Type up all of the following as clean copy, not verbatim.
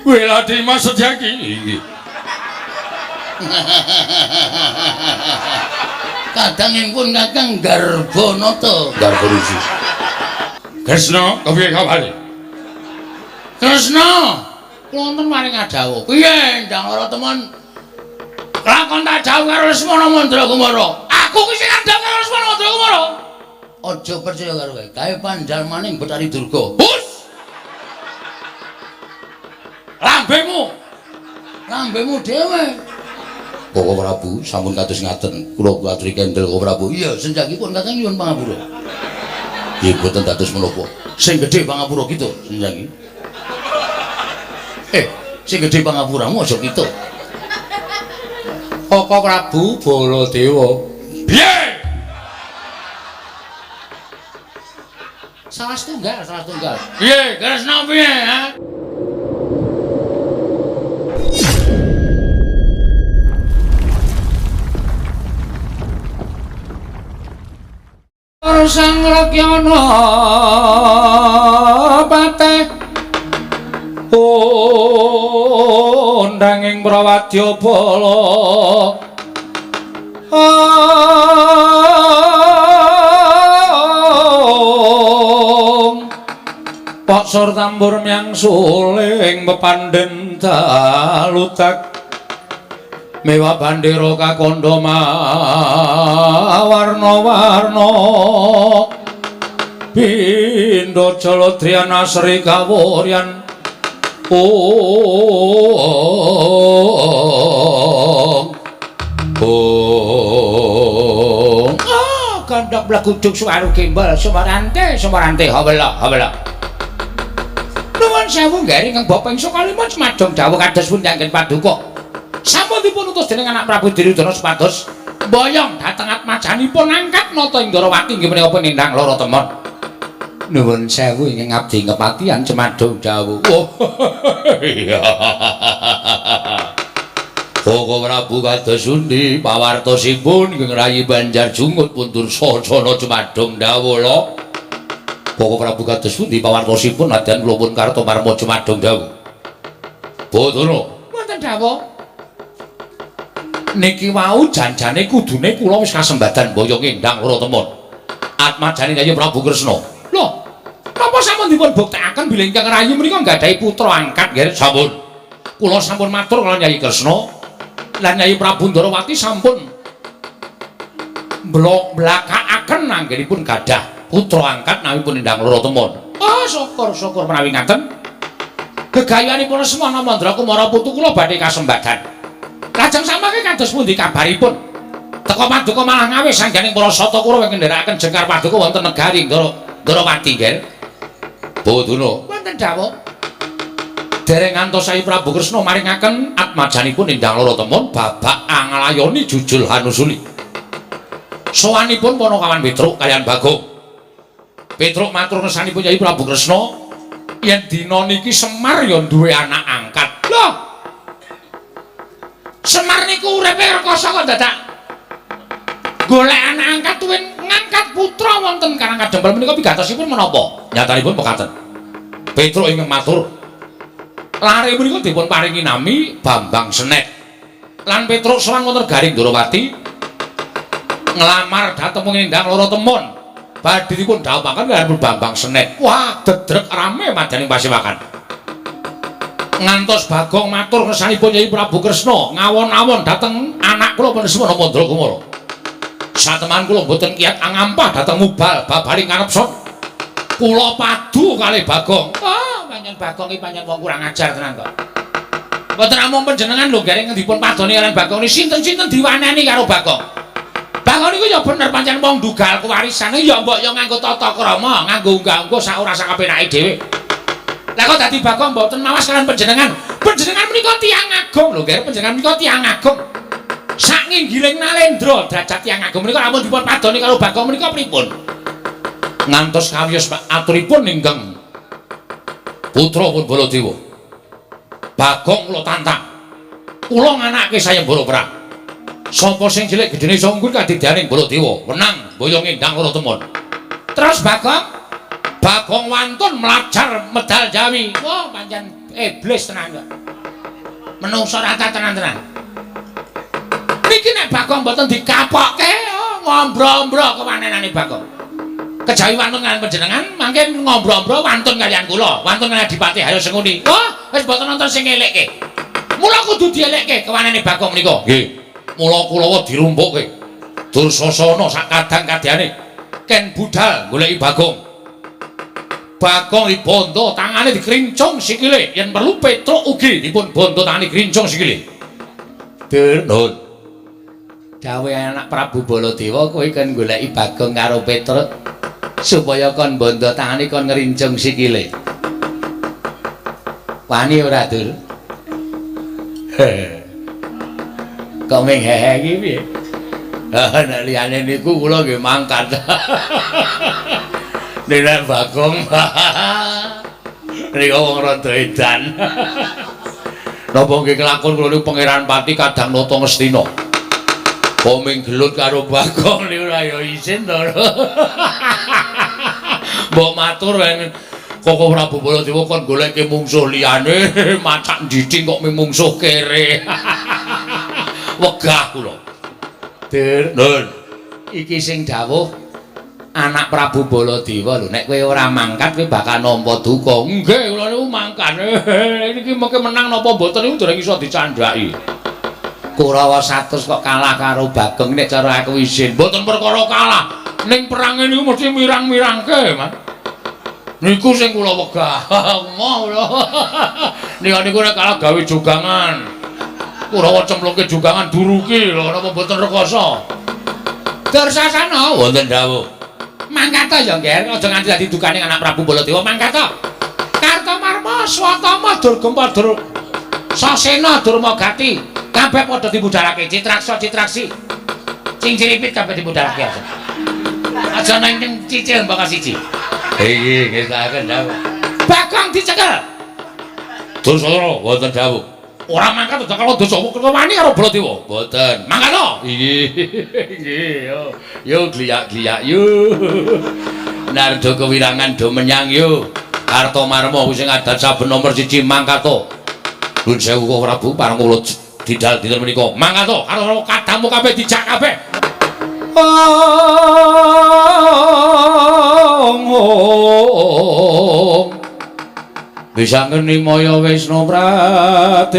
Weladi Mas Sedyaki. Inggih. Kadangipun Kakang Garbonata. Garborusi. Kresna, kepiye kabare? Kresna, kula wonten maring adawuh. Piye, Ndang Rataman? Lakon tak jauh karo Lesmana Mandragumara. Aku ki sing andhang karo Lesmana Mandragumara. Aja percaya karo kowe. Gawe pandal maning Betari Durga. Hus! Lambemu dhewe. Bapak Prabu sampun kados ngaten. Kula aturi kendel Bapak Prabu. Iya, senjaki pun Kakang nyuwun pangapura. Nggih boten dados menapa. Sing gedhe pangapura kita, senjaki. Sing gedhe pangapuramu aja kita. Bapak Prabu Baladewa. Piye? Salah setunggal. Piye, Kresna piye, ha? Sang Rakyana pateh undanging Prawadya Bala Pak Sur tambur miang suling pepandhen dalutak mewa bandera kakandha warna-warna pindha jaladriyana sri kawuryan Kandhak blaguduk suwaru gembal sumarante hawala. Nuwun sewu nggih ingkang Bapak ingso kalimat semadong dawuh kados pun nyanggen paduka. Sampun dipun utus dening anak Prabu Duryudana supados mboyong dhateng atmajanipun angkat nata Indrawati nggih menika penindang lara temon. Nuwun sewu ingkang abdi ngepatihan semadong dawuh. Iya. Bapak Prabu kados pundi pawartosipun ingkang rayi Banjar Jungut puntur sasana semadong dawuh lho. Bapak Prabu kados pundi pawartosipun nadyan kula pun karta marma semadong dawuh. Bathara. Wonten dawuh. Niki wau janjane kudune kula wis kasembadan boyong endang lara temon. Atmajane Yayi Prabu Kresna. Lho, napa sampun dipun buktekaken bilih ingkang rayi menika nggadahi putra angkat nggih? Sampun. Kula sampun matur kaliyan Yayi Kresna lan Yayi Prabu Ndarawati sampun blakakaken anggenipun gadah putra angkat nawipun endang lara temon. Syukur menawi ngaten. Gegayanipun Lesmana Mandragumara putu kula badhe kasembadan. Lajeng samangke kados pundi kabaripun? Teka paduka malah ngawis sangganing para sata kula wing ngendharaken jengkar paduka wonten negari Ndarawati nggih. Bathara. Wonten dawuh. Dereng ngantos Yayi Prabu Kresna maringaken atmajanipun endang lara temon babak anglayoni jujul hanusuli. Sowanipun Panakawan Petruk kaliyan Bagong. Petruk matur ngersanipun Yayi Prabu Kresna yen dina niki Semar ya duwe anak angkat. Lho. Semar niku uripe rekoso kok dadak golek anak angkat tuwin ngangkat putra wonten Karang Kadempel menika pigatosipun menapa? Nyatanipun mekaten. Petruk ingkang matur. Lare menika dipun paringi nami Bambang Senet. Lan Petruk sowan wonten Garing Ndarawati nglamar dhateng endang lara temon. Badhe dipun dhawuhaken kaliyan Bambang Senet. Wah, dedrek rame madaning pasewakan. Ngantos Bagong matur ngersanipun Yayi Prabu Kresna ngawon-awon dhateng anak kula Lesmana Mandragumara. Sateman kula boten kiyat angampah dhateng Mubal babaling ngarepson. Kula padu kalih Bagong. Panjen Bagong iki panjen wong kurang ajar tenan kok. Mboten namung panjenengan lho gareng dipun padoni kaliyan Bagong niki sinten-sinten diwaneni karo Bagong. Bagong niku ya bener pancen wong dugal kewarisane ya mbok ya nganggo tata krama, nganggo unggah-ungguh sak ora sak kapenake dhewe. Lah kok dadi Bagong mboten mawas kalian panjenengan. Panjenengan menika tiyang agung lho, nggih panjenengan menika tiyang agung. Sak nginggiling Nalendra derajat tiyang agung menika ampun dipun padoni karo Bagong menika pripun? Ngantos kawiyos aturipun ingkang putra pun Baladewa. Bagong kula tantang. Kula nganake sayembara perang. Sapa sing cilik gedene sanggur kadidyaning Baladewa, wenang boyong endang lara temon. Terus Bagong wantun melajar medal Jawi. Wah, pancen iblis tenan kok. Menungso rata tenan-tenan. Niki nek Bagong mboten dikapokke ngombro-ombro kewanenane Bagong. Kejawi wantun kalian panjenengan mangke ngombro-ombro wantun kalian kula, wantun kalian Adipati Hayam Senguni. Oh, wis mboten nonton sing ngelekke. Mula kudu dielekke kewanene Bagong menika. Nggih. Mula kula dirumpukke. Dursasana sak kadang-kadane ken budal goleki Bagong. Bagong dibondo tangane dikrincung sikile, yen perlu Petruk ugi dipun bondo tangane dikrincung sikile. Nun. Dawe anak Prabu Baladewa kowe kan goleki Bagong karo Petruk supaya kon bondo tangane kon ngrincung sikile. Wani ora, Dur? Kok ming hehe iki piye? Nek liyane niku kula nggih mangkat. Nek Bagong niku wong rada edan. Napa nggih kelakon kula niku Pangeran Pati Kadang Nata Ngastina. Koming gelut karo Bagong niku ora ya isin to. Mbok matur yen Koko Prabu Baladewa kon goleke mungsuh liyane macak ndithik kok mungsuh kere. Wegah kula. Dur, Nun. Iki sing dawuh anak Prabu Baladewa lho, nek kowe ora mangkat kowe bakal nampa duka. Nggih, kula niku mangkat. Niki mengke menang napa mboten niku dereng iso dicandhaki. Kurawa 100 kok kalah karo Bagong nek cara aku isin. Mboten perkara kalah. Ning perang niku mesti mirang-mirangke, Mas. Niku sing kula wegah. Moh lho. Niku nek kalah gawe jogangan. Kurawa cemplungke jogangan duruki lho, napa mboten rekoso. Dursasana wonten dawuh. Mangkata ya, Nger, aja nganti dadi dukane anak Prabu Baladewa mangkata. Kartomarma, Swatama, Durgempa, Sasena, Durmagati. Kabeh padha dibudhalake Citraksa Citraksi. Sing ciripit kabeh dibudhalake aja. Aja nang cicil mbaka siji. Iki ngesaken dawuh. Bagong dicekel. Dursasana wonten dawuh. Ora mangkat aja kalau dosa wani karo Baladewa. Mboten. Mangkat to? Nggih. Yo gliyak-gliyak yo. Narda kewirangan do menyang yo. Kartomarma sing adat saben nomor 1 mangkat to. Nuwun sewu kok Prabu parang kula didal dinten menika. Mangkat to karo kadamu kabeh dijak kabeh. Bisa ngeni maya Wisnu Pratenta.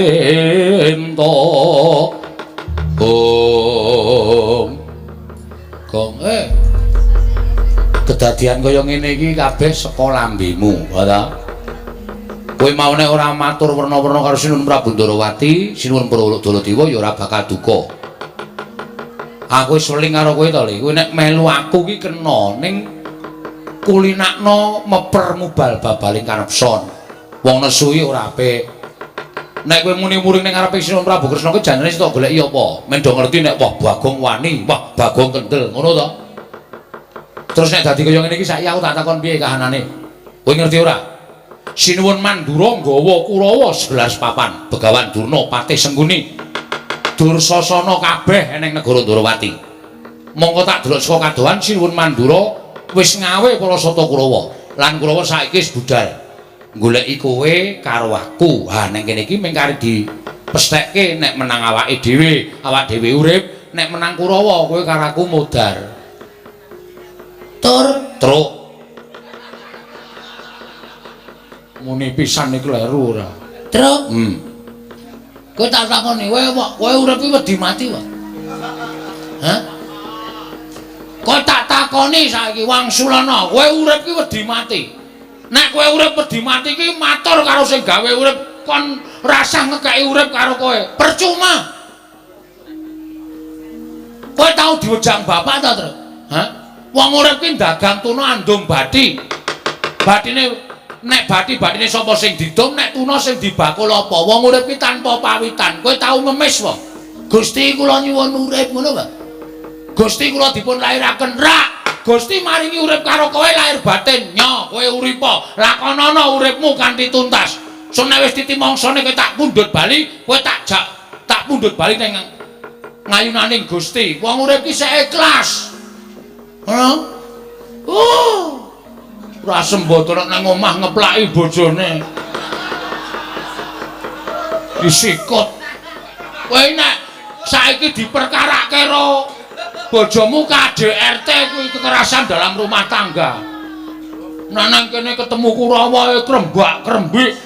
Gong kedadian kaya ngene iki kabeh saka lambemu, ta? Kowe mau nek ora matur werna-werna karo Sinuwun Prabu Ndarawati, Sinuwun Baladewa ya ora bakal duka. Aku wis weling karo kowe to, Li. Kowe nek melu aku iki kena ning kulinakno meper mubal babaling karepson. Wong nesu iki ora apik. Nek kowe muni muring ning ngarepe Sinuwun Prabu Kresna kuwi janjane sitok goleki apa? Men do ngerti nek wah Bagong wani, wah Bagong kendel, ngono to? Terus nek dadi kaya ngene iki saiki aku tak takon piye kahanane. Kowe ngerti ora? Sinuwun Mandura nggawa Kurawa 11 papan, Begawan Durna, Patih Sengguni, Dursasana kabeh ning negara Ndarawati. Mongko tak delok saka kadohan Sinuwun Mandura wis ngawe para sata Kurawa. Lan Kurawa saiki wis budal. Goleki kowe karo aku. Ha ning kene iki mung kare dipesthekke nek menang awake dhewe, awak dhewe urip, nek menang Kurawa kowe karo aku modar. Tur, truk. Muni pisan iki kleru ora. Truk. Kowe tak takoni, kowe urip iki wedi mati wae. Hah? Kowe tak takoni saiki Wangsulana, kowe urip iki wedi mati. Nek kowe urip wedi mati iki matur karo sing gawe urip kon rasah ngekeki urip karo kowe. Percuma. Kowe tau diwejang bapak ta, Truk? Hah? Wong urip ki dagang tuna andum bathi. Bathine nek bathine sapa sing didum, nek tuna sing dibakul apa? Wong urip ki tanpa pawitan. Kowe tau memis wae. Gusti kula nyuwun urip ngono wae. Gusti kula dipun lairaken rak. Gusti maringi urip karo kowe lahir batin. Nyo, kowe uripa. Lakonana uripmu kanthi tuntas. Sok nek wis titimangsane kowe tak pundhut bali, kowe tak pundhut bali ning ngayunaning Gusti. Wong urip ki sek ikhlas. Ngono? Ora sembodo nek nang omah ngeplaki bojone. disikut. Kowe nek saiki diperkarake karo bojomu KDRT kuwi kekerasan dalam rumah tangga. Nang kene ketemu Kurawa krembak-krembik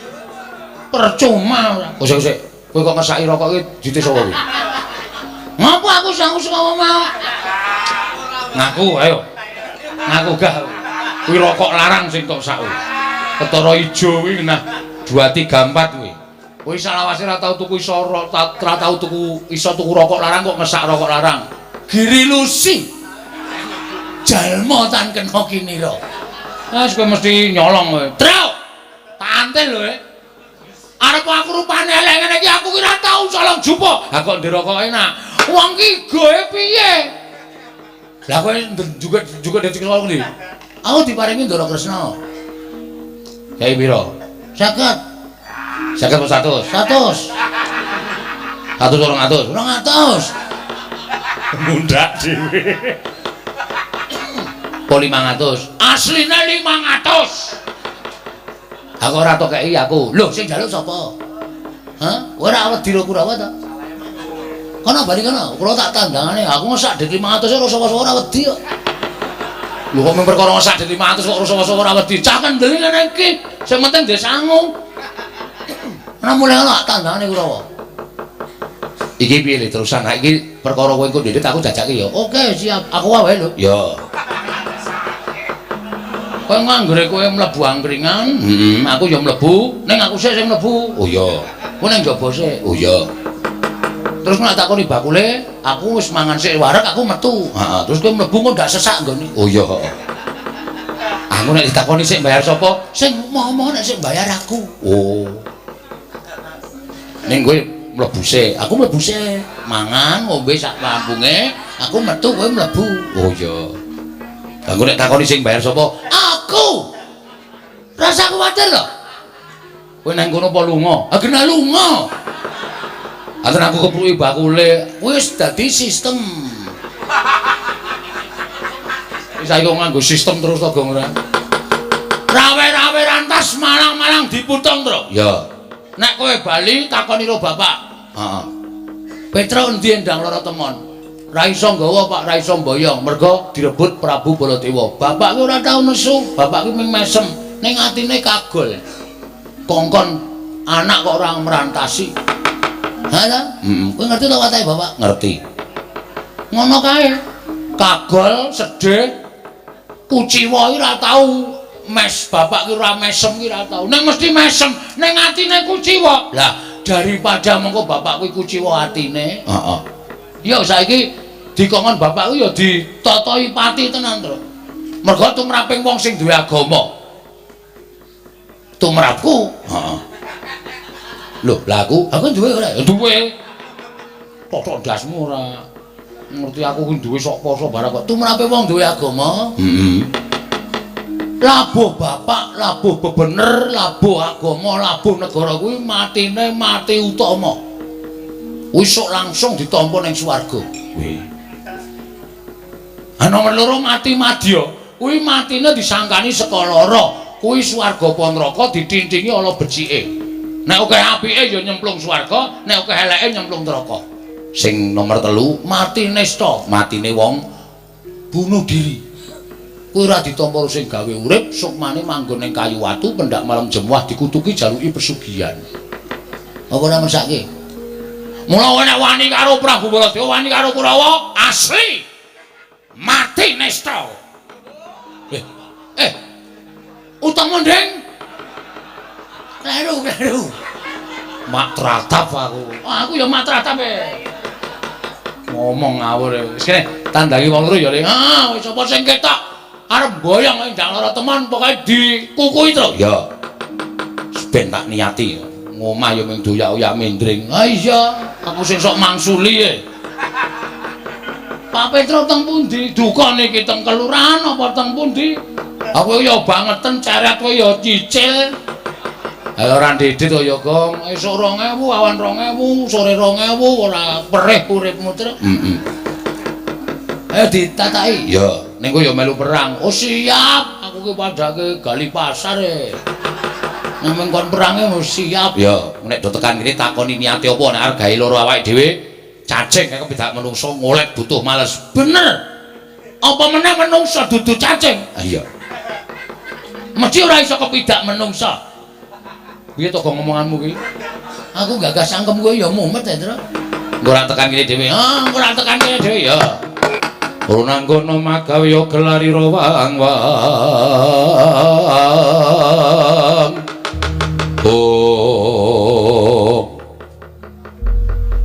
percuma. Kok kowe kok ngesaki rokok iki dite sapa kuwi? Ngapa aku sang-sang mau? Ngaku ayo. Ngaku gah. Kuwi rokok larang sing tok sak kuwi. Ketara ijo kuwi nah 2 3 4 kuwi. Kowe salawase ra tau tuku iso ra tau tuku iso tuku rokok larang kok ngesak rokok larang. Giri lusi. Jalma tan kena kinira. Wes kowe mesti nyolong kowe. Truk. Tanten lho. Arep aku rupane elek ngene iki aku ki ra tau colong jupo. Ha kok ndirokok enak. Wong ki goe piye? Lah kowe juga dadi karo ndi? Aku diparingi Ndara Kresna. Kyai pira? 50. 50 100. 100. 200. 200. Mundak dhewe. Po 500. Asline 500. Aku ora tok kei aku. Lho sing njaluk sapa? Hah? Ora wedi lho Kurawa ta? Kono bali kono, kula tak tandangane. Aku ngesak dik 500 ora sapa-sapa ora wedi kok. Lho kok mung perkara ngesak dik 500 kok ora sapa-sapa ora wedi. Cah kendeli ngene iki. Sing penting ndek sangu. Ana mulai ana tandangane Kurawa. Iki piye le terusan? Iki perkara kowe engko ndedit aku jajake ya. Oke, siap. Aku wae lho. Ya. Kowe nganggere kowe mlebu angkringan, aku ya mlebu, ning aku sik sing mlebu. Oh iya. Kowe ning njaba sik. Oh iya. Terus nek takoni bakule, aku wis mangan sik wareg aku metu. Heeh, terus kowe mlebu kok ndak sesak nggone. Oh iya, heeh. Aku nek ditakoni sik bayar sapa? Sing momo nek sik bayar aku. Oh. Ning kowe mlebu sik, aku mlebu sik. Mangan, ngombe sak lampunge, aku metu kowe mlebu. Oh iya. Lah nek takoni sing bayar sapa? Aku. Rasa kuwatir lho. Kowe nang kono apa lunga? Ha kena lunga. Aten aku kepruki bakule, wis dadi sistem. Wis saiki kok nganggo sistem terus to gong ora. Rawe-rawe rantas malang-malang diputung, Tru. Ya. Nek kowe bali takoni karo bapak. Heeh. Petra endi endang lara temon? Ra iso nggawa Pak, ra iso mboyong, merga direbut Prabu Baladewa. Bapak ki ora tau nesu, bapak ki mung mesem, ning atine kagol. Kongkon anak kok ora merantasi. Ha ta? Kowe ngerti to watehe bapak? Ngerti. Ngono kae. Kagol, sedih, kuciwa ki ora tau mes, bapak ki ora mesem ki ora tau. Nek mesti mesem, ning atine kuciwa. Lah, daripada mengko bapak kuwi kuciwa atine, heeh. Ya saiki dikongkon bapak ku ya ditotoi pati tenan, Tru. Mergo tumraping wong sing duwe agama. Tumrapku, heeh. Lho, lah aku duwe ora? Duwe. Totok ndasmu ora ngerti aku ku duwe sok poso barang kok. Tumrape wong duwe agama. Labuh bapak, labuh bebener, labuh agama, labuh negara kuwi matine mati utama. Kuwi sok langsung ditampa ning swarga. Kuwi. Nomor 2 mati madya. Kuwi matine disangkani saka lara. Kuwi swarga apa neraka ditintingi ala becike. Nek akeh apike ya nyemplung swarga, nek akeh eleke nyemplung neraka. Sing nomor 3 mati nista, matine wong bunuh diri. Kuwi ora ditampa sing gawe urip, sukmane manggon ning kayu watu, pendak malam jemuah dikutuki jaluki pesugihan. Apa ora mesake? Mula nek wani karo Prabu Baladewa, wani karo Kurawa, asli mati nista. Utama ndeng. Kleru. Mak tratap aku. Aku ya mak tratap ngomong ngawur wis kene tandangi wong loro ya ning wis sapa sing ketok arep boyong ndang lara teman pokoke dikukui to ya ben tak niati ngomah ya mung doyak-oyak mendring ha iya aku sing sok mangsuli Pak Petro teng pundi duka niki teng kelurahan apa teng pundi aku ya bangeten ceret kowe ya cicil ayo ora ndedit ya Gong esuk 2000 awan 2000 sore 2000 ora perih uripmu Tru ayo ditataki ya ning kowe ya melu perang oh siap aku ki padake gali pasar Memang kon perange wis siap. Ya, nek do tekan kene takoni niate apa nek arep gawe loro awake dhewe cacing kaya kepidak menungso ngolet butuh males. Bener. Apa meneh menungsa dudu cacing? Ah iya. Mesti ora iso kepidak menungsa. Piye to kok ngomonganmu kuwi? Aku gagas sangkem kowe ya mumet ya, Tru. Engko ora tekan kene dhewe. Ah, ora tekan kene dhewe ya. Runang kono magawe ya gelari rawang Oh.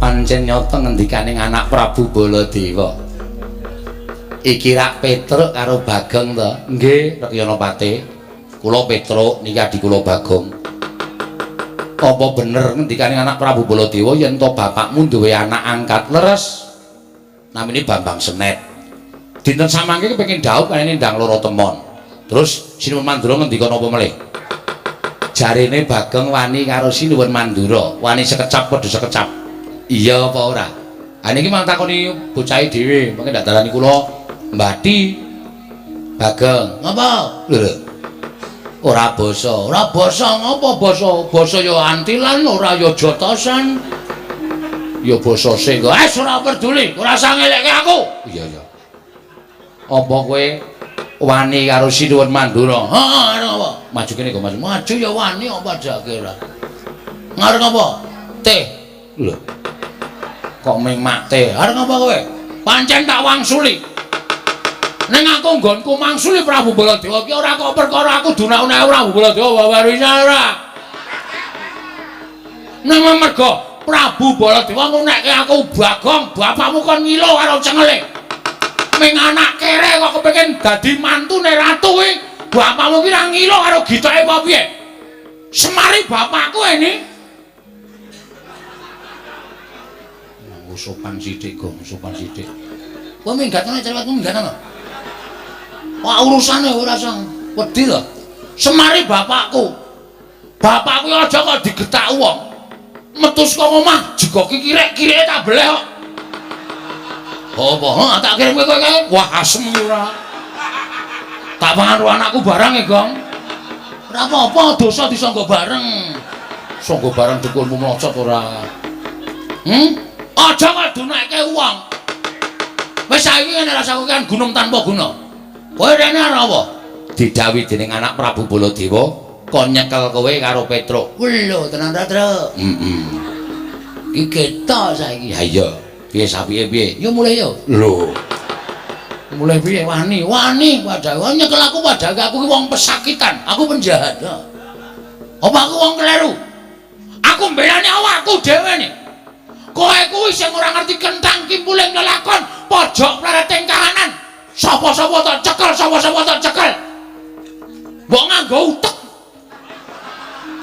Pancen nyata ngendikaning anak Prabu Baladewa. Iki rak Petruk karo Bagong to. nggih Rekyanapati. Kula Petruk niki adik kula Bagong. Apa bener ngendikaning anak Prabu Baladewa yen to bapakmu duwe anak angkat leres namine Bambang Senet. Dinten samangke kepengin dhaup kanene ndang loro temon. Terus Sinuwun Mandura ngendika napa melih? Jarene Bagong wani karo Sinuwun Mandura, wani sekecap padha sekecap. Iya apa ora? Ha niki mang takoni bocahe dhewe, mengke ndak darani kula Mbati. Bagong, Ngapa? lho. Ora basa. Ora basa ngapa basa? Basa ya antilan ora ya jotosan. Ya basa sing kok. Ora peduli, ora usah ngelekke aku. Iya iya. Apa kowe wani karo Sinuwun Mandura? Heeh, arep apa? Maju kene kok, maju. Maju ya wani apa jake ora. Ngarep apa? Teh. Lho. Kok ming mak teh? Arep apa kowe? Pancen tak wangsuli. Ning aku nggonku mangsuli Prabu Baladewa ki ora kok perkara aku dunak-unak Prabu Baladewa wawarisa ora. Nang mergo Prabu Baladewa ngunekke aku Bagong, bapakmu kon ngilo karo cengele. Ming anak kere kok kepengin dadi mantune ratu kuwi, bapakmu ki ra ngilo karo gitoke apa piye? Semari bapakku ini. Sopan sithik, Gong, sopan sithik. Kowe minggatane cerewetmu minggatane. Wah urusane ora sang wedi lho. Semari bapakku. Bapakku aja kok digetak wong. Metu saka omah jegoki kirek-kireke tak beleh kok. Apa? Heeh, tak kirim kowe. Wah asem ora. Tak pangan karo anakku barang e, Gong. Ora apa-apa, dosa disangga bareng. Sangga barang dukulmu mlocot ora. Aja kok dunekke wong. Wis saiki ngene rasaku kan gunung tanpa guna. Kowe rene arep apa? Didhawuhi dening anak Prabu Baladewa kon nyekel kowe karo Petruk. Lho, tenan ta, Tru? Iki ketok saiki. Ya iya. Piye sapike piye? Ya mulai yo. Lho. Mulai piye wani? Wani padahal nyekel aku padahal aku ki wong pesakitan, aku penjahat. Apa aku wong kleru? Aku mbelani awakku dhewe ne. Kowe kuwi sing ora ngerti kentang kimpuling lelakon, pojok plereting kahanan. Sapa-sapa tak cekel, sapa-sapa tak cekel. Mbok nganggo utek.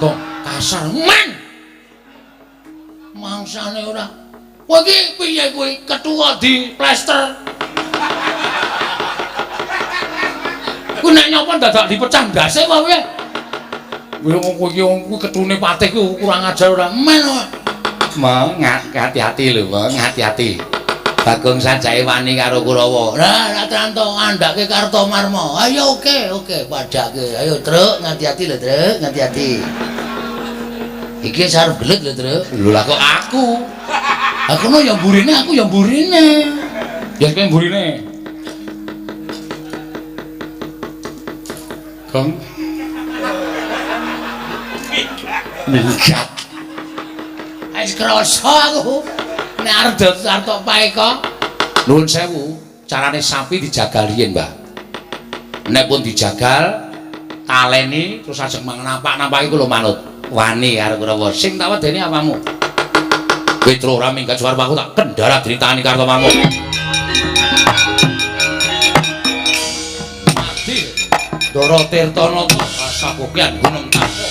Kok kasar men. Mangsane ora. Kowe iki piye kuwi ketua di plester? Ku nek nyapa dadak dipecah ndase apa piye? Kowe iki ketune patih ku kurang ajar ora men. Mong hati-hati lho, Mong, hati-hati. Bagong sajake wani karo Kurawa. Lah Tranto andake Kartomarma. Ayo oke, padake. Ayo Truk, hati-hati lho, Truk, hati-hati. Iki sarep gelet lho, Truk. Lho lah kok aku. Aku no yang burine, aku yang burine. ya pengen burine Gong Minggat. Wis krasa aku. Nek arep darto paeka. Nuwun sewu, carane sapi dijagal riyen, Mbah. Nek pun dijagal, taleni terus ajeng nampak-nampaki kula manut. Wani karo Kurawa. Sing tak wedeni apamu? Petro ora minggat suwarep aku tak kendara ditani Kartomarma. Mati. Dara Tirtanata sakopian gunung Tanpa.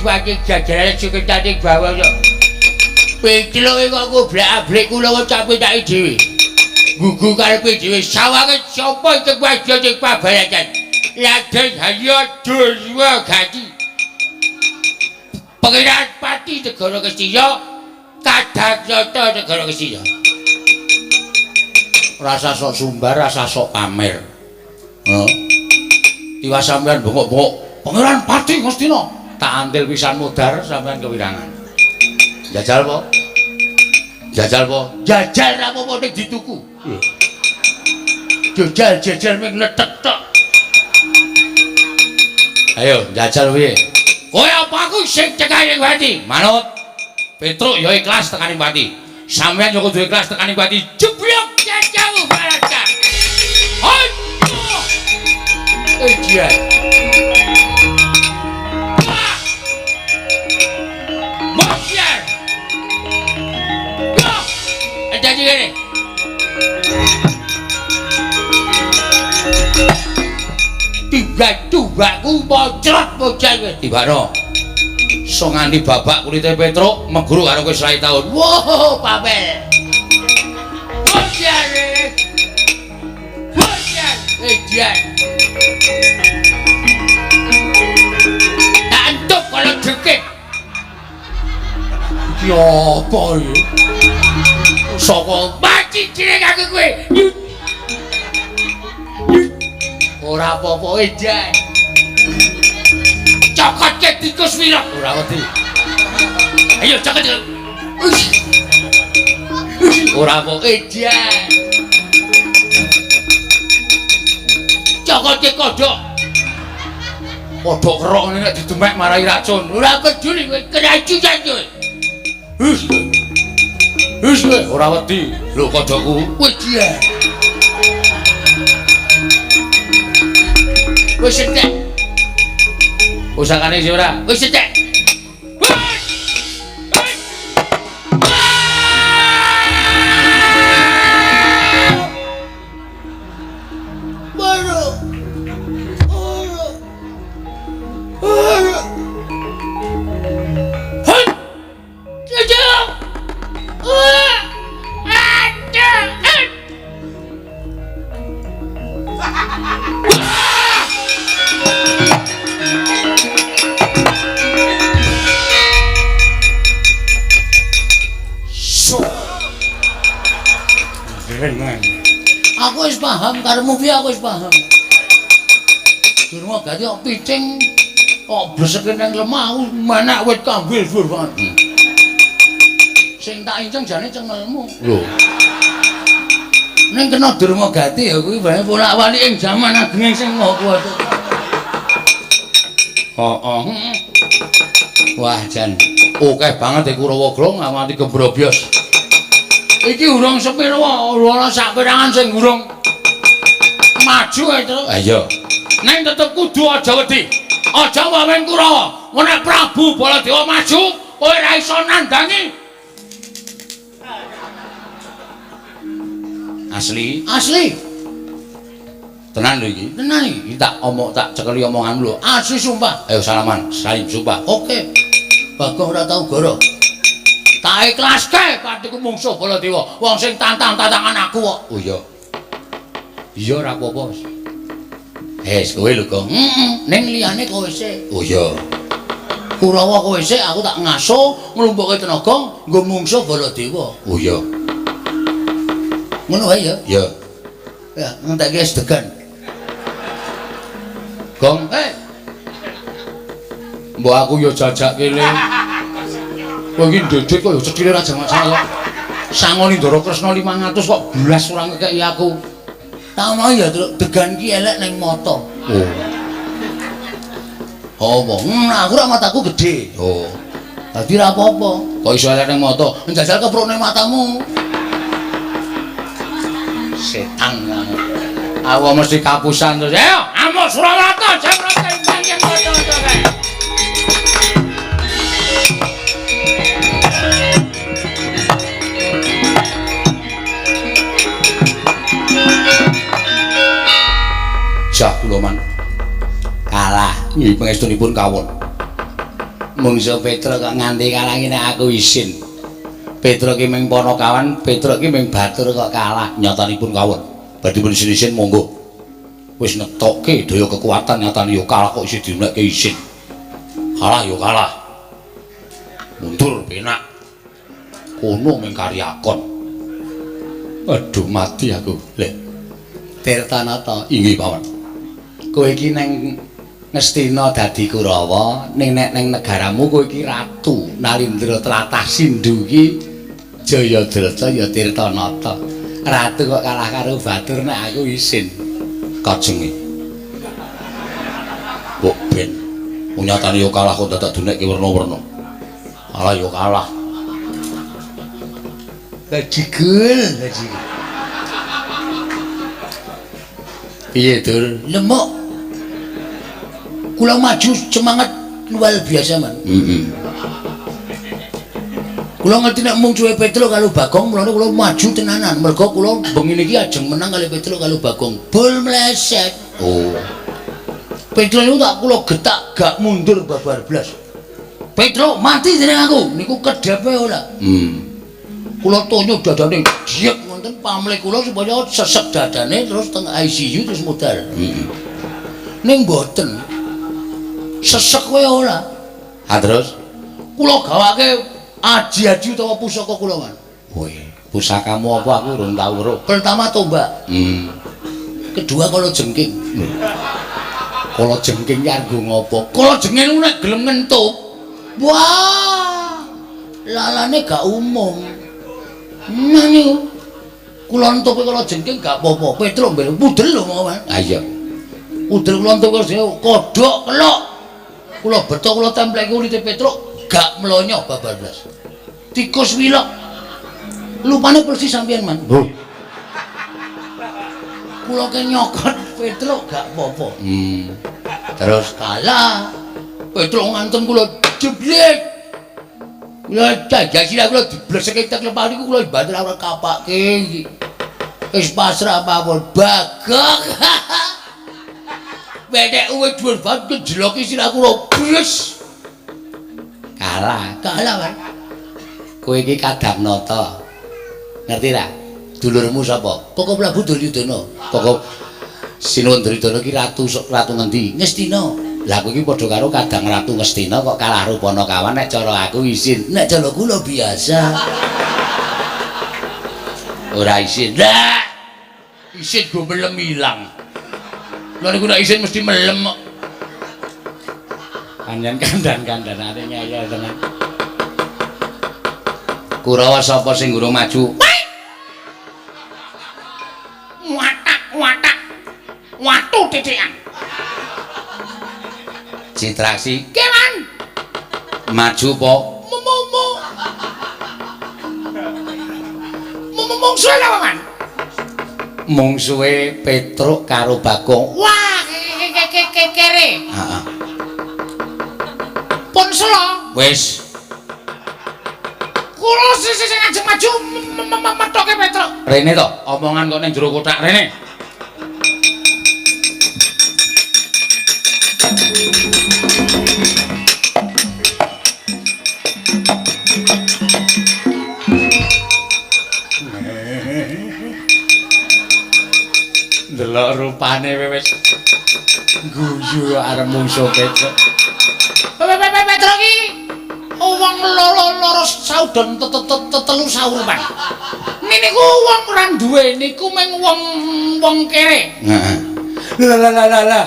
patik jajaran sekretari bawah yo. Petro kok goblak-ablek kula kok capek tak dhewe. Gugu karepe dhewe sawange sapa iki wadya sing pabalajan. Laden Hayo Dulwa Gati. Pangeran Pati Negara Kestiya, Kadharyata Negara Kestiya. Rasa sok sumbar, rasa sok pamer. Heeh. Tiwas sampean bengok-bengok, Pangeran Pati Ngastina. Tak antil pisan modar sampean kewirangan. Jajal po? Jajal po? Jajal ra apa-apa ning dituku. Jajal ming letek tok. Ayo, jajal piye? Kowe apa aku sing cekaning Pati? Manut. Petruk ya ikhlas tekaning Pati. Sampeyan yo kudu ikhlas tekaning Pati. Jeblok jajal baraka. Hai. Ejian. Masyar. Ya. Ada juga nih. Tiba-tibaku bocrot bocah kowe. Tibano. So nganti babak kulite Petruk meguru karo kowe selai taun. Wow, papel. Bocah. Bocah. Ejian. Tantup kalau dikit. Iki apa iki? Saka mati jeneng aku kowe. Ora apa-apa edan. Cokotke tikus wirok ora wedi. Ayo cokot. Ora apa edan. Cokotke kodhok. Kodhok kerok ngene nek didemek marai racun. Ora peduli kowe keracunan kowe. Wis ora wedi. Lho kodhokku edan. Wis entek. Usahane sih ora. Wis entek. Baru. Hei. Jajak. Aku wis paham karemu piye aku wis paham. Durung gati kok picing kok bleseke nang lemah manak wit kambil dhuwur banget. Sing tak inceng jane cengelmu. Lho. Ning kena Durmagati ya kuwi bae bolak-balik ing jaman ageng sing ngopo to. Heeh. Wah jan akeh banget iku Kurawagra nganti kembrobyos. Iki urung sepiro ora sak perangan sing urung maju ae to. Ha iya. Ning tetep kudu aja wedi. Aja wawen Kurawa. Nek Prabu Baladewa maju, kowe ora iso nandangi. Asli? Asli. Tenan lho iki. Tenan iki tak cekeli omonganmu lho. Asli sumpah. Ayo salaman, salim sumpah. Oke. Bagong ora tau goro. Tak ikhlaske patiku mungsuh Baladewa. Wong sing tantang-tantangan aku kok. Oh iya. Iya ora apa-apa. Kowe lho, Gong. Ning liyane kowe sik. Oh iya. Kurawa kowe sik aku tak ngaso nglumpukke tenaga nggo mungsuh Baladewa. Oh iya. Ngono wae ya? Ya. Ya, ngentekke sedegan. Gong, mbok aku ya jajak kene. Kowe iki ndodot kok ya cedhile ra jamak saya. Sangoni Ndara Kresna 500 kok blas ora ngekeki aku. Tak mau ya degan ki elek ning mata. Oh. Oh, aku ra mataku gedhe. Oh. Dadi ra apa-apa. Kok iso elek ning mata? Njajal kepruk ning matamu. Setan kamu. Aku mesti kapusan terus. Ayo, amuk Surawata, jamrot kembang yang kocok-kocok kae. Jah kula man. Kalah nggih pangestunipun kawon. Mungsu Petruk kok nganti kalah ngene aku isin. Petruk ki ming Panakawan, Petruk ki ming Batur kok kalah. Nyatanipun kawon. Badhe pun isin-isin monggo. Wis netokke daya kekuatan nyatane yo kalah kok isih diunekke isin. Kalah yo kalah. Mundur penak. Kono ming karyakon. Aduh mati aku. Leh. Tirtanata, Inggih Pawan. kowe iki neng Ngastina dadi Kurawa, ning nek neng negaramu kowe iki ratu. Nalindra tlatah Sindhu iki Jayadrata ya Tirtanata. Ratu kok kalah karo Batur nek aku isin. Kajenge. Kok ben. Nyatane yo kalah kok dadak dunekke werna-werna. Kalah yo kalah. Kajigul. Piye, Dur? Lemok. Kula maju semangat luar biasa, Man. Kula ngerti nek mung cuwe Petruk karo Bagong, mulane kula maju tenanan. Mergo kula bengi niki ajeng menang kali Petruk karo Bagong. Bol meleset. Oh. Petruk niku tak kula getak gak mundur babar blas. Petruk mati jeneng aku. Niku kedepe ora. Kula tonyo dadane diek wonten pamlih kula supaya sesek dadane terus teng ICU terus modal. Ning mboten. Sesek wae ora. Ah terus Kula gawake aji-aji utawa pusaka kula, Man. Woi, pusakamu apa aku urung tau weruh. Pertama tombak. Kedua kala jengking. Kala jengking ki argo ngopo? Kala jengking nek gelem ngentup. Wah. Lalane gak umum. Nah niku. Kula entupe kala jengking gak apa-apa. Petruk mbel pudel lho, Man. Ah iya. Pudel kula entup kodhok kelok. Kula beto kula templeke ulite Petruk gak mlonyo babar blas. Tikus wilok. Lupane persis sampeyan, Man. Kula ke nyokot Petruk gak apa-apa. Terus Kalah. Petruk ngantem kula jeblek. Kula jajasila kula dibleseke tek lepah niku kula banter ora kapake. Wis pasrah mawon Bagong. Bedek uwe dhuwur banget kejeloki sira kula bres. kalah. Kan. Kowe iki Kadamnata. Ngerti ra? Dulurmu sapa? Koko Prabu Duryudana. Kok Sinuwun Duryudana ki ratu ngendi? Ngastina. Lah kowe iki padha karo Kadang Ratu Ngastina kok kalah Rupanakawan nek cara aku isin. Nek cara kula biasa. Ora isin. Lah. Isin go melem ilang. Lha niku nek isin mesti melem kok. Panjen kandan-kandanane ngeyel tenan. Kurawa sapa sing guru maju? Watak. Watu titikan. Citraksi Keman. maju po Mungsuhe lho, Man. mungsuhe Petruk karo Bagong. Wah, kere. Heeh. Pun selo. Wis Kula sing ajeng maju metoke Petruk. rene to, omongan kok ning jero kotak rene. Delok rupane wis guyu arep mungsuh Petruk. Petruk iki wong loro saudon telu saurupan. Niku wong ora duwe niku mung wong kere. Heeh. Lah.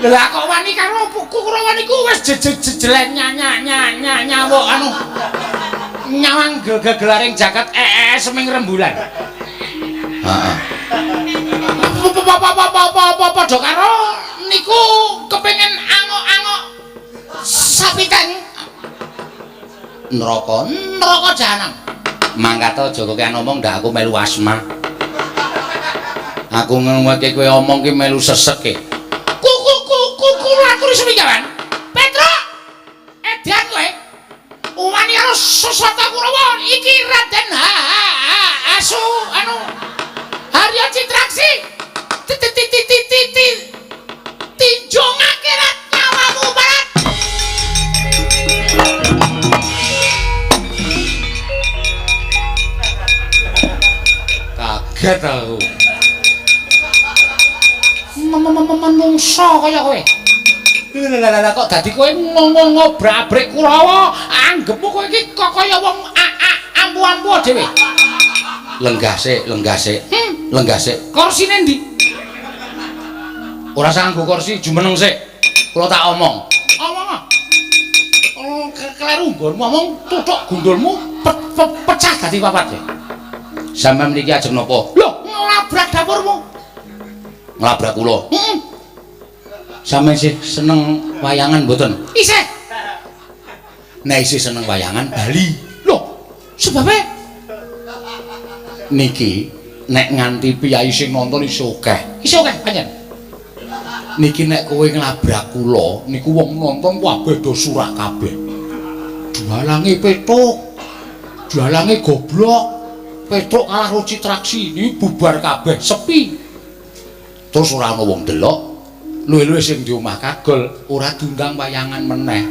Lah kok wani karo Kurawa niku wis jejelen nyawuk anu nyawang gegelaring jagat seming rembulan. Heeh. Padha karo niku kepengin angok-angok sapitan neraka jahanam. Mangkat aja kowe ngomong ndak aku melu asma. Aku ngomongke kowe omong ki melu sesek e. Aturi semijawan. Petruk. Edan kowe. Wani karo Susata Kurawa iki Raden Asu anu Harya Citraksi. Tinjong akhirat nyawamu barat. kaget aku. Menungso kaya kowe. Lah kok dadi kowe ngobrak-abrik Kurawa, anggepmu kowe iki kok kaya wong ampu-ampu dhewe. Lenggah sik. Lenggah sik. Kursine ndi? Ora sanggo kursi jumeneng sik. Kula tak omong. Omong. Kleru nggon ngomong tutuk gundulmu pecah dadi papat. Sampeyan mriki ajeng napa? Lho, nglabrak dapurmu. Nglabrak kula. Heeh. Sampeyan sih seneng wayangan mboten? Isih. Nek isih seneng wayangan bali. Lho, sebabe Niki nek nganti piyai sing nonton isih akeh. isih akeh panjen. Niki nek kowe nglabrak kula niku wong nonton kabeh do surak kabeh. Jualange petuk. Jualange goblok. Petuk kalah ruci traksi ini bubar kabeh sepi. Terus ora ana wong delok. Luwe-luwe sing di omah kagol ora diundang wayangan meneh.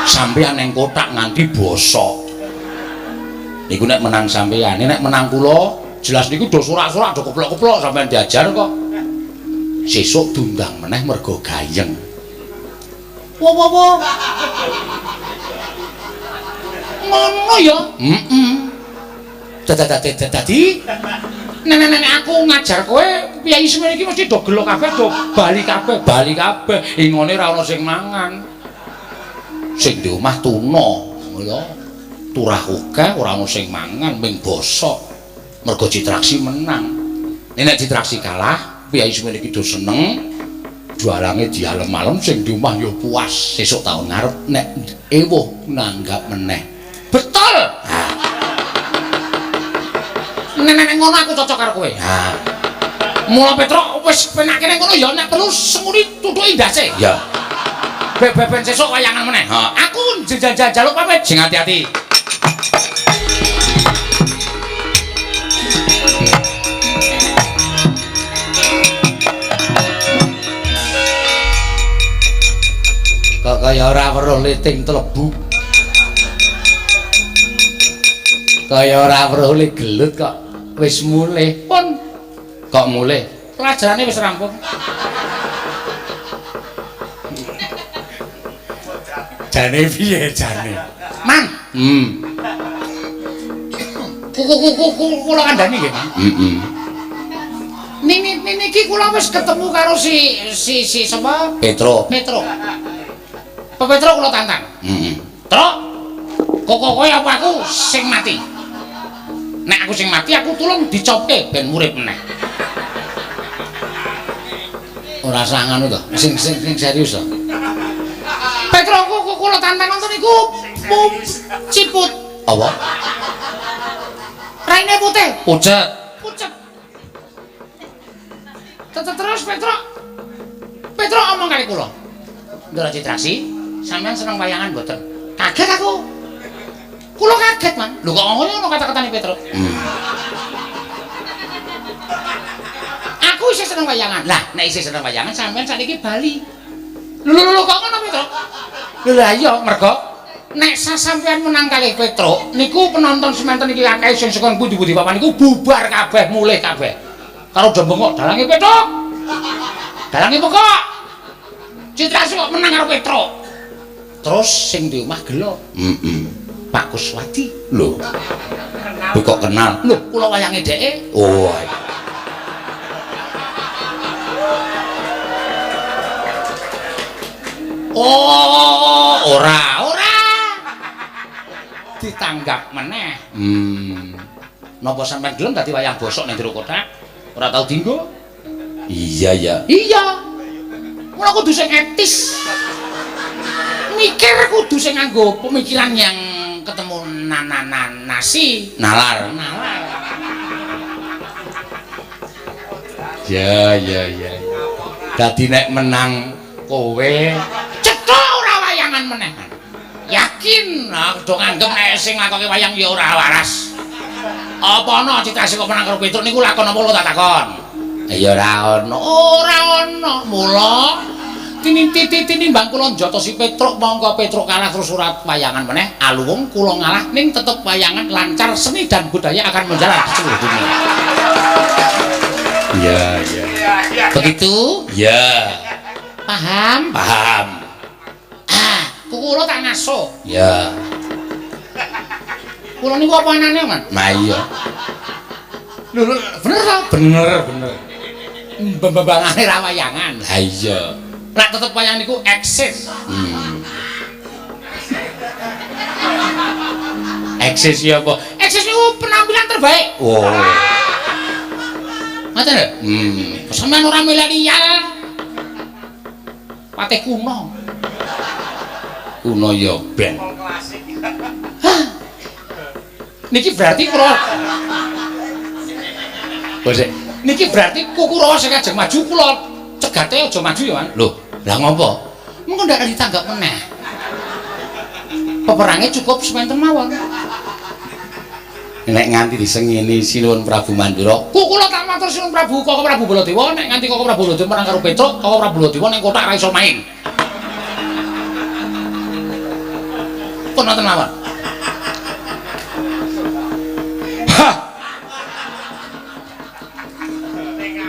Sampeyan ning kotak nganti bosok. Niku nek menang sampeyan, nek menang kula jelas niku do surak-surak do keplok-keplok sampeyan diajar kok. Sesuk diundang meneh mergo gayeng. Wo. Ngono ya? Heeh. Dadi Nenek aku ngajar kowe piyai semene iki mesti do gelo kabeh, do bali kabeh. ingone ra ana sing mangan. Sing di omah tuna, ya. Turah akeh ora ana sing mangan ming bosok. Mergo Citraksi menang. Nek Citraksi kalah, piyai semene iki do seneng. Jualange dialem-alem sing di omah ya puas. Sesuk taun ngarep nek ewuh nanggap meneh. Betul. Nenek ngono aku cocok karo kowe. Ha. Mula Petro wis penake ning ngono ya nek perlu semuni tutuki ndase. Ya. Ben sesuk wayangan meneh. Aku jaluk pamit. Sing hati-hati. Kok kaya ora weruh liting telebu. Kaya ora weruh li gelut kok wis mulih. Pun Kok mulih? pelajarane wis rampung. Jane piye jane? Man, Hmm. kula kandhani nggih, Man. Heeh. Nini iki kula wis ketemu karo si sapa? Petro. Pak Petro kula tantang. Heeh. Tro, kok kowe apa aku sing mati? Nek aku sing mati aku tulung dicopke ben urip meneh. Ora usah ngono to. Sing serius to. Petro kok kula tantang nonton iku ciput. Apa? Raine putih. Pucet. Pucet. Terus Petro omong kali kula. Ndara Citraksi, sampean seneng wayangan mboten? Kaget aku. Kula kaget, Man. Lho kok ngono kata-katane Petro. Aku isih seneng wayangan. Lah, nek isih seneng wayangan sampean sakniki bali. Lho kok ngono Petro? Lah iya, mergo nek sampean menang kalih Petro, niku penonton semanten iki akeh sing sekon pundi-pundi papan niku bubar kabeh, mulih kabeh. Karo do bengok dalange Petruk. Dalange pokok. Citraksi kok menang karo Petro. Terus sing di omah gelo. Pak Kuswati. Lho. Kowe kok kenal? Lho, kula wayange dheke. Oh. Oh, ora. Ditanggap meneh. Napa sampean gelem dadi wayang bosok ning jero kotak? Ora tau dienggo? Iya ya. Iya. Mula kudu sing etis. Mikir kudu sing nganggo pemikiran yang ketemu nasi. Nalar. Ya. Dadi nek menang kowe Cetha ora wayangan meneh. Yakin aku do nganggep nek sing lakoke wayang ya ora waras. Apa ana Citraksi kok menang karo Petruk niku lakon apa lho tak takon? ya ora ono. Ora ana. Mula tinimbang kula njotosi Petruk monggo Petruk kalah terus surat wayangan meneh aluwung kula ngalah ning tetep wayangan lancar seni dan budaya akan menjalar di seluruh dunia. Ya. Begitu? Ya. Paham? Paham. Kula tak ngaso. Ya. Kula niku apa anane, Man? Nah iya. Lho, bener ta? Bener. Bembangane ra wayangan. Lah iya. Nek tetep wayangan niku eksis. Eksis ya apa? Eksis niku penampilan terbaik. Oh. Ngoten lho? Sampeyan ora milenial. Patih kuno. Kuno ya ben. Niki berarti kula Niki berarti Kukurawa sing kajeng maju kula cegate aja maju ya, Man. Loh, lah ngopo? Mengko ndak ditanggap meneh. Peperange cukup sementen mawon. Nek nganti disengini Sinuwun Prabu Mandura, Kula tak matur Sinuwun Prabu Koko Prabu Baladewa nek nganti Koko Prabu Baladewa menang karo Petruk, Koko Prabu Baladewa ning kotak ra iso main. Pun wonten mawon.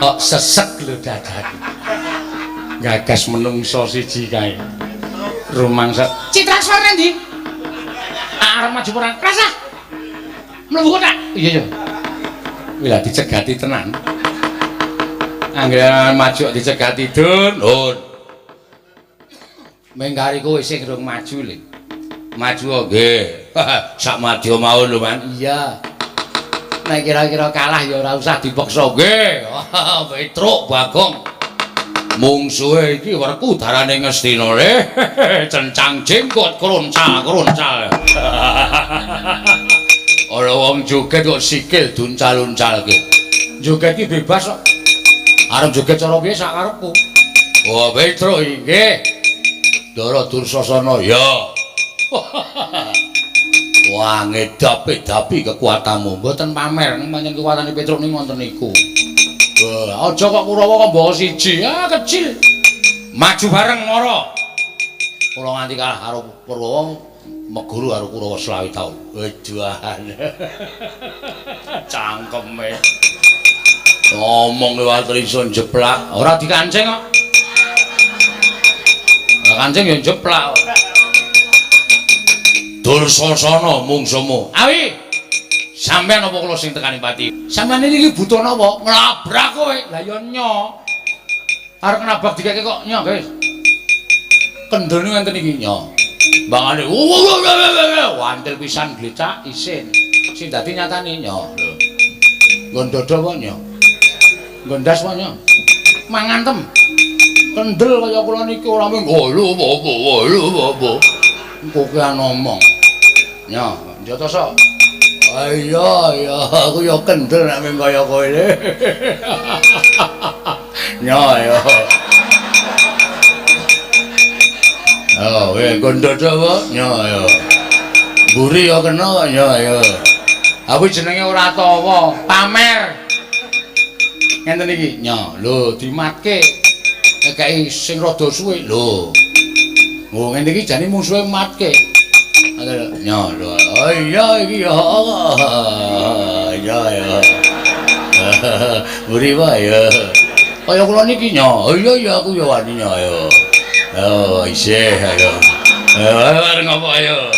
kok sesek lho dadaku. Gagas menungso siji kae. Rumangsa Citransfer ndi? Arep maju perang. Rasa. Mlebu kotak. iya. Wila dicegati tenan. Angger maju dicegati Dun. Menggari kowe sing durung maju lho. Maju nggih. Sak madya mau lho, Man. Iya. Nek kira-kira kalah ya ora usah dipaksa nggih. Petruk Bagong. Mungsuhe iki werku darane Ngastina le. Cencang jenggot kruncal. Ora wong joget kok sikil duncal-uncalke. Joget iki bebas kok. Arep joget cara piye sak karepku. Oh, Petruk nggih. Dara Dursasana ya. Wah, ngedapi kekuatanmu. Mboten pamer ning pancen kekuatane Petruk ning wonten niku. Wah, aja kok Kurawa kok bawa siji, kecil. Maju bareng mara. Kula nganti kalah karo Kurawa, meguru karo Kurawa 20 taun. Wedoan. Cangkeme. Ngomong liwat iso jeplak, Ora dikancing kok. Ora kancing ya jeplak kok. Dursasana mungsumu. Awi. Sampeyan apa kula sing tekani pati? Sampeyan iki butuh napa? Nglabrak kowe. Lah ya nyo. Arep nabrak dikeke kok nyo, guys. Kendhone ngenten iki nyo. Bangane wantil pisan glecak isin. Sing dadi nyatane nyo. Lho. Nggon dodo apa nyo? Nggon ndas apa nyo? Mangantem. Kendel kaya kula niki ora mung lho apa. Engko ki ngomong. Nyo, njotos kok. Iya, aku ya kendel nek mung kaya kowe. Nyo ya. Oh, gondodo apa? Nyo ya. Mburi ya kena kok nyo ya. Aku jenenge ora tawa, pamer. Ngenten iki, nyo. Lho, dimatke. Kaki sing rada suwe lho. Oh, ngene iki jane musuhe matke. Nyo lho. Oh iya iki ya. Ya. Mburi wae ya. Kaya kula niki nyo. Oh iya aku ya wani nyo ya. Oh, isih ayo. Areng apa ayo?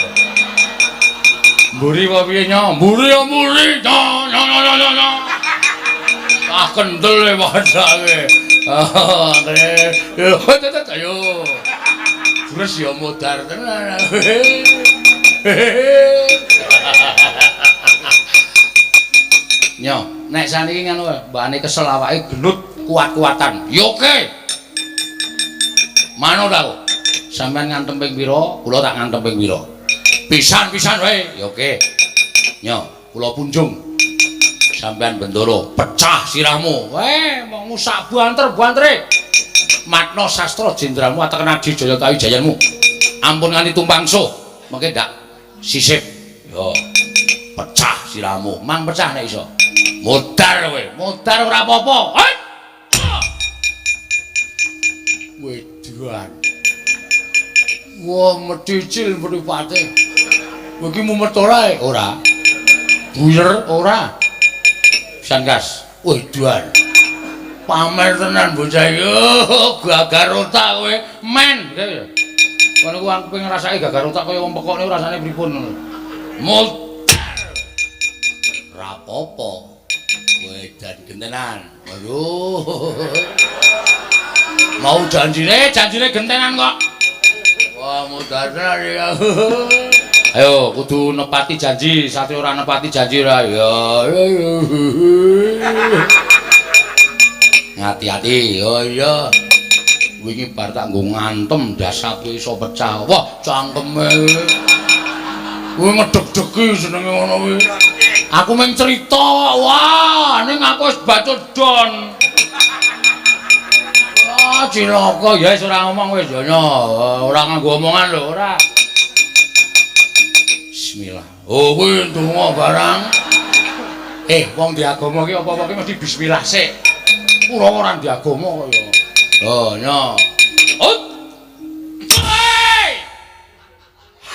Mburi apa piye nyo? Mburi ya mburi. Nyo. Ah kendel e padake. Ayo. Terus ya modar tenan. Nyo, nek saniki ngono mbane kesel awake genut kuat-kuatan. Yo oke. Mano ta kok? Sampeyan ngantem ping pira? Kula tak ngantem ping pira? Pisan-pisan wae. Yo oke. Nyo, kula punjung. Sampeyan bendoro pecah sirahmu. Weh, mau ngusak banter-bantere. Matno sastra jenderalmu atekan Adi Jaya Kawijayanmu. Ampun nganti tumpangsuh. Mengke ndak sisip. Yo. Pecah sirahmu. Mang pecah nek iso. Modar kowe. Modar ora apa-apa. Wedu. Duan. Wah, medicil mripate. Iki mumet ora? Ora. Buyer ora. Sanggas. Wih, Duan. Pamer tenan bocah iki. Gagar otak kowe. Men. Kono ku aku pengen ngrasake gagar otak kaya wong pekokne rasane pripun ngono. Rapopo. Kowe dan gentenan. Waduh. Mau janjine gentenan kok. Wah, mudahan ya. Ayo kudu nepati janji, sate ora nepati janji ora ya. Hati-hati, oh iya. Wingi bar tak nggo ngantem dasar ki iso pecah. Wah, cangkeme. Kuwi ngedeg-degi jenenge ngono kuwi. Aku mung cerita, wah, ning aku wis bacot don. Wah, cilaka ya wis ora ngomong wis ya. Ora nganggo omongan lho, ora. Bismillah. Oh, kuwi ndonga barang. Wong di agama ki apa-apa ki mesti bismillah sik. Ora ora di agama kaya. Oh, nya. Ut. Hai.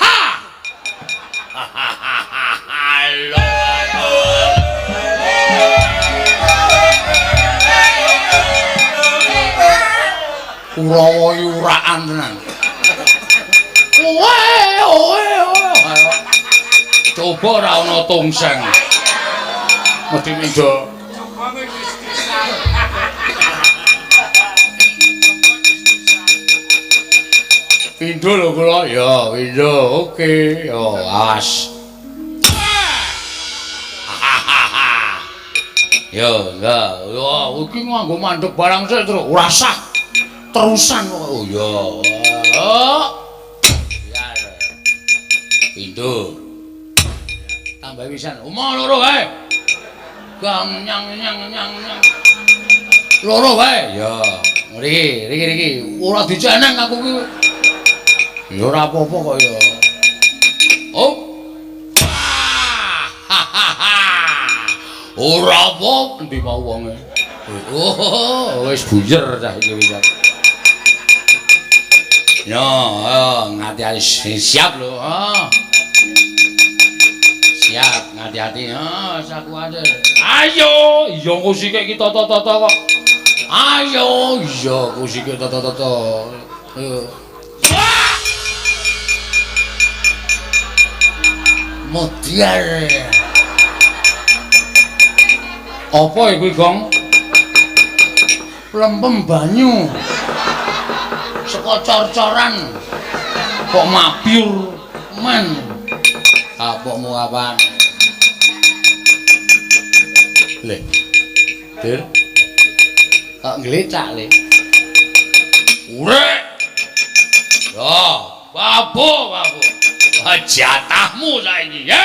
Ha. Halo. Kurawa yuraan tenan. Oe. Coba ora ana tongseng. Mesti mindo. Pindo lho kula. Ya, pindo. Oke. Yo, awas. Yo, enggak. Yo, iki nganggo mandeg barang sik terus ora sah. Terusan kok. Oh, ya. Ya. Pindo. Tambah pisan. Omong loro wae. Gang nyang. Loro wae. Ya. Riki. Ora diceneng aku ki. Ya ora apa-apa kok ya. Oh. Ora apa endi mau wonge. Oh, wis buyer cah iki wis. Ya, ngati-ati siap lho. Siap, ngati-ati. Sakuwate. Ayo, iya kusike iki toto-toto kok. Ayo, iya kusike toto-toto. Ayo. Modiar. Apa iku, Gong? Lempem banyu. Saka cor-coran. Kok mabyur men. Apokmu apaan? Le. Dir. Kok nglecak le. Urek. Yo, babu. Jatahmu saiki, ya.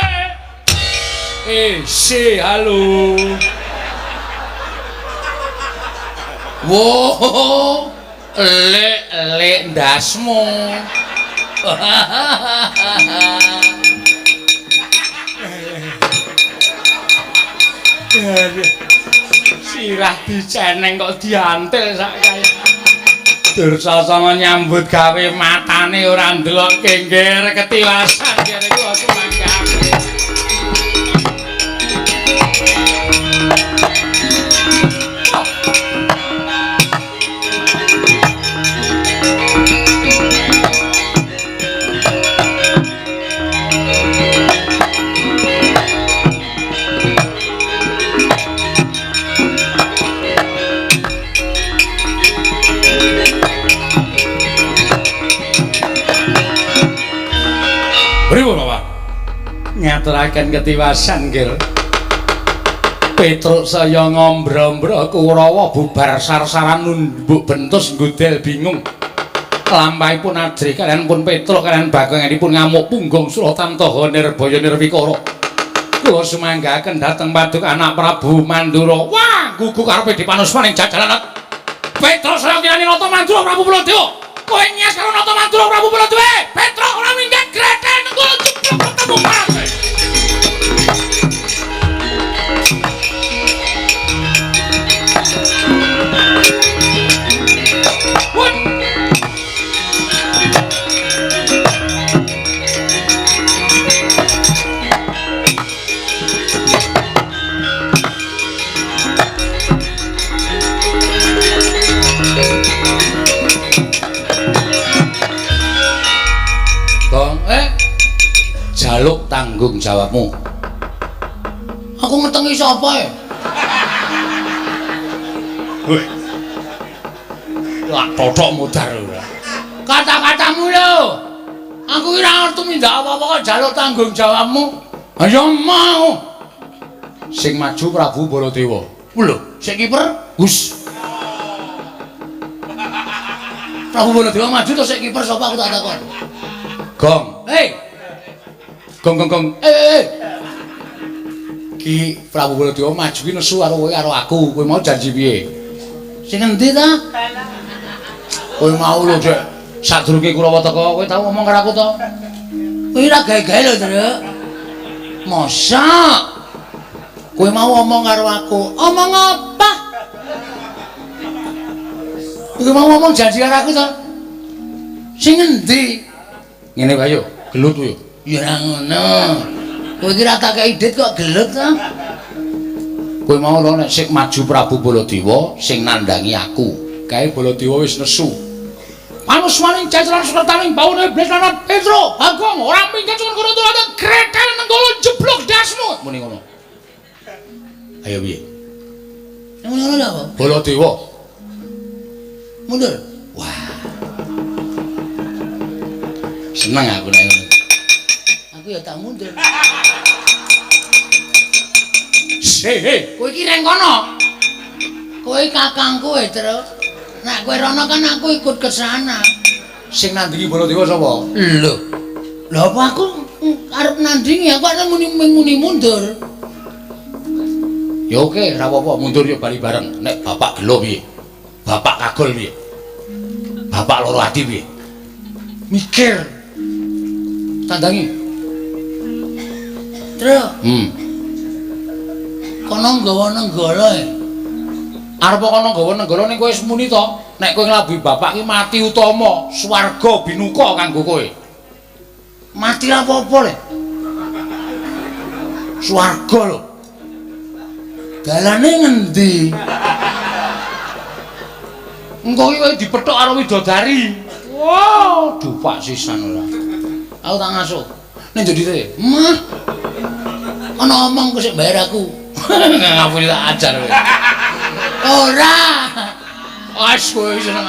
Halo. Wow, lek ndasmu. Sirah diceneng kok diantil sak kaya. Dursasana nyambut gawe matane ora ndelok kengger ketiwasan kene iku aku manggake. Pripun, Bapak? Ngaturaken ketiwasan, Gil. Petruk saya ngombro-ombro Kurawa bubar sar-saran numbuk bentus nggudel bingung. Lampahipun Adri kalian pun Petruk kalian baganganipun ngamuk punggung Sultan Toha Nirbaya Nirwikara. Kula sumanggaken dhateng Paduk anak Prabu Mandura. Wah, gugu karepe dipanus maning jadalan. Petruk saya kirani nata Mandura Prabu Baladewa. Kowe nyes karo nata Mandura Prabu Baladewa. Petruk ora minggat greten kula ceplok ketemu mati. jaluk tanggung jawabmu. Aku ngetengi sapa ya? Weh. Wah, totok mudar ora. Kata-katamu lho. Aku ora ngerti mindak apa-apa kok jaluk tanggung jawabmu. Ayo mau. Sing maju Prabu Baladewa. Lho, sik kiper Gus. Prabu Baladewa maju to sik kiper sapa aku tak takon. Gong. Gong. Ki Prabu Baladewa maju ki nesu karo kowe karo aku. Kowe mau janji piye? Sing endi ta? Kowe mau lho, Dek. Sadurunge Kurawa teka, kowe tau ngomong karo aku to? Kowe ora gawe-gawe lho, Truk. Mosok kowe mau ngomong karo aku. Omong apa? Kowe mau ngomong janji karo aku to? Sing endi? Ngene wae yo, gelut yo. Ya ora ngono. Kowe iki ra tak kei dit kok gelut to? Kowe mau lho nek sik maju Prabu Baladewa sing nandangi aku. Kae Baladewa wis nesu. Manuswaning jajaran sekretaring baune Blesana Petro Bagong ora minggat cuman kono tulade krekel nenggolo jeblok dasmu. Muni ngono. Ayo piye? Ngono lho apa? Baladewa. Mundur. Wah. Seneng aku nek ngono. Aku ya tak mundur. Hei. Kowe iki reng kono. Kowe kakangku terus. Nek kowe rono kan aku ikut ke sana. Sing nandingi Baladewa sapa? Lho. Lha apa aku arep nandingi aku ana muni mundur. Ya oke, ora apa-apa, mundur yo bali bareng. Nek bapak gelo piye? Bapak kagol piye? Bapak loro ati piye? Mikir. Tandangi. Terus kono nggawa nenggala e. Arep kono nggawa nenggala ning kowe wis muni to, nek kowe nglabuhi bapak ki mati utama, swarga binuka kanggo kowe. Mati apa-apa le? Swarga lho. Dalane ngendi? Engko iki kowe dipethuk karo widodari. Wow, dupak sisan ora. Aku tak ngasuh. Ning ndi te? Mah. Ana omong kok sik bayar aku. Ngapuni tak ajar kowe. Ora. Wes kowe seneng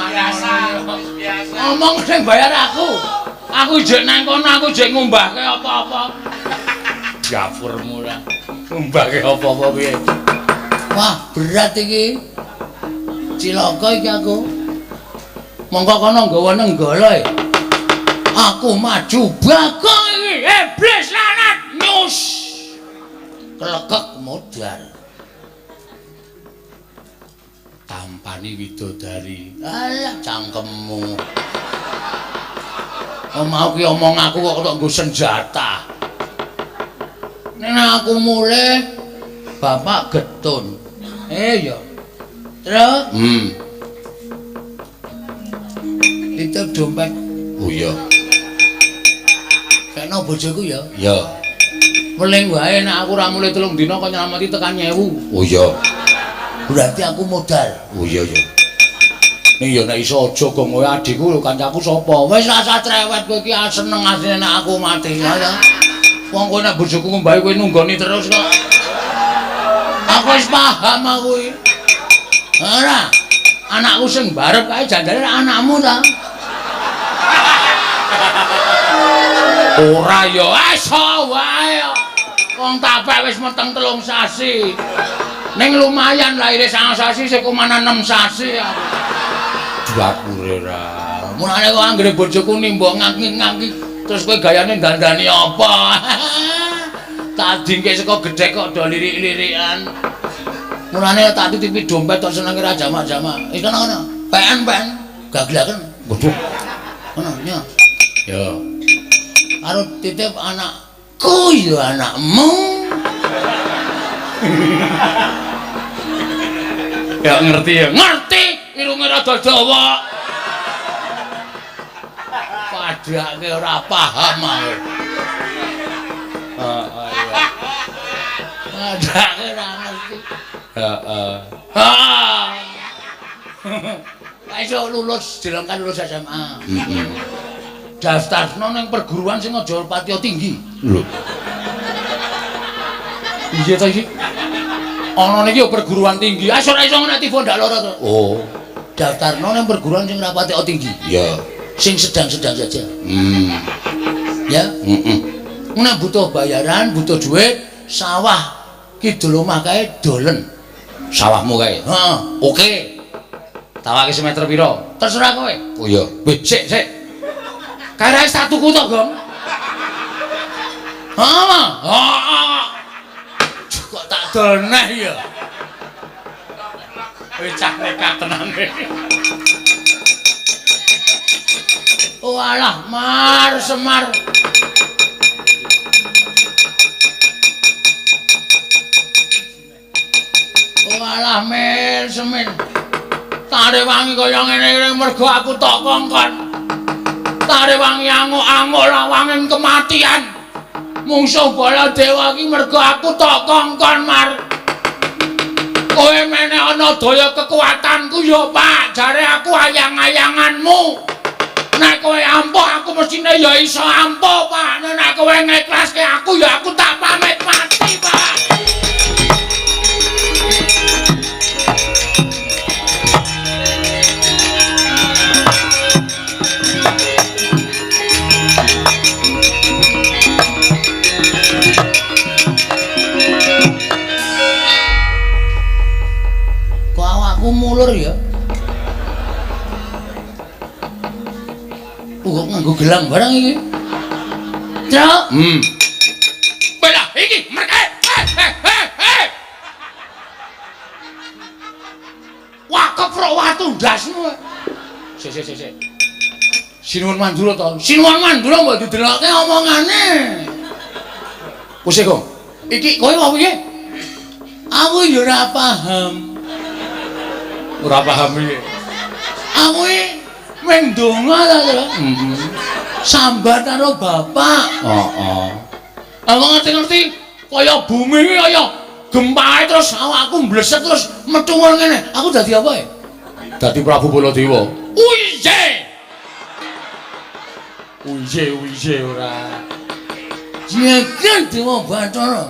Omong sing bayar aku. Aku jek nang kono aku jek ngumbahke apa-apa. Dapurmu ora. Ngumbahke apa-apa piye? Wah, berat iki. Cilaka iki aku. Monggo kono nggawa nenggala e. Aku maju Bagong iki. Iblis lanat nyus. Kelekek modal. Tampani widodari. Alah cangkemmu. Mau ki omong aku kok tok nggo senjata. Nek aku mulih bapak getun. Ya. Terus titip dompet. Oh iya. Kena bojoku ya. Ya. Weling wae nek aku ora mulih 3 dina kok nyelamati tekan 1000. Oh iya. Berarti aku modal. Oh iya ya. Ning ya nek iso aja gong kowe adikku lho kancaku sapa? Wis rasa cerewet kowe iki seneng asline nek aku mati ya. Wong kowe nek bojoku ngombahi kowe nunggoni terus kok. Aku wis paham aku iki. Ora. Anakku sing barep kae jandane anakmu ta? Ora ya. Iso wae. Wong tapek wis meteng 3 sasi. Ning lumayan lahir 9 sasi sik kumanan 6 sasi aku. Dapure ora. Mulane kok anggere bojoku nimbok ngangki-ngangki terus kowe gayane dandani apa? Tak dingke saka gedhe kok do lirik-lirikan. Mulane tak titipi dompet tok senenge ra jamak-jamak. Iki kono. PN gaglaken. Waduh. Ngono ya. Ya. Karo titip anakku ya anakmu. Ya ngerti ya. Ngerti irunge rada dawa. Padake ora paham aku. Iya. Padake ora ngerti. Heeh. Iso lulus dilengkan lulus SMA. daftarno ning perguruan sing aja patiya tinggi. Lho. Iya ta iki? Ana niki perguruan tinggi. Ah ora iso ngene tiba ndak lara to. Oh, Daftarno ning perguruan sing ra patiya tinggi. ya. Sing sedang-sedang saja. Ya. Heeh. Nek butuh bayaran, butuh duit, sawah kidul omah kae dolen. Sawahmu kae. Heeh. Oke. Tawake semeter pira? Terserah kowe. Oh iya. Wih, sik. Kae wis tak tuku to, Gong. Heeh. Kok tak doneh ya. Wis cah nekat tenan. Oh alah, Semar. Oh alah, Semin. Tare wangi kaya ngene mergo aku tok kongkon. Tare wangi anguk-anguk lawanging kematian. Mungsuh Baladewa iki mergo aku tok kongkon, Mar. Kowe meneh ana daya kekuatanku ya, Pak. Jare aku ayang-ayanganmu. Nek kowe ampuh aku mestine ya iso ampuh, Pak. Nek kowe ngiklaske aku ya aku tak pamit mati, Pak. Kok awakku mulur ya? Kok nganggo gelang barang iki? Truk. Bela iki mereka. Wah, keprok watu ndasmu. Sik. Sinuwun Mandura to. Sinuwun Mandura mbok didelokke omongane. Wis kok. Iki kowe mau piye? Aku ya ora paham. Ora paham iki. Aku meng donga ta, Tru. Sambat karo bapak. Heeh. Aku ngerti-ngerti kaya bumi iki kaya gempa terus awakku mbleset terus metu ngene. Aku dadi apa ya? Dadi Prabu Baladewa. Uye ora. Jagat Dewa Bathara.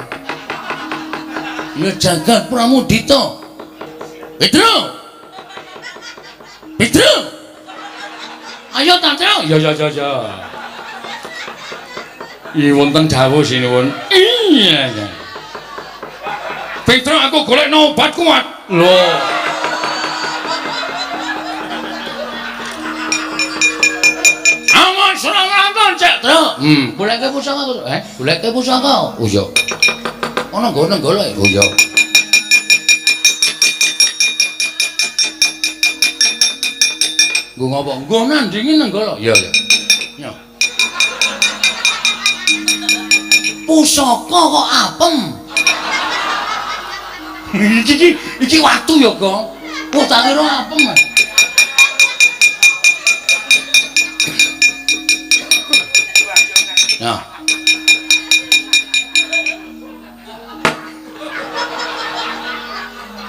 Ya jagat Pramudita. Petro. Ayo Tante. Ya. Iki wonten dawuh sinuwun. Iya. Petro aku golekno obat kuat. Lho. Aman serang lanton, Cek. Tru. Goleke pusaka aku. Goleke pusaka. Oh iya. Ana nggone golek. Oh iya. Nggo ngopo? Nggo nandingi nenggala. Iya. Ya. Pusaka kok apem. iki watu ya, Gong. Wah, tak kira apem. Ya.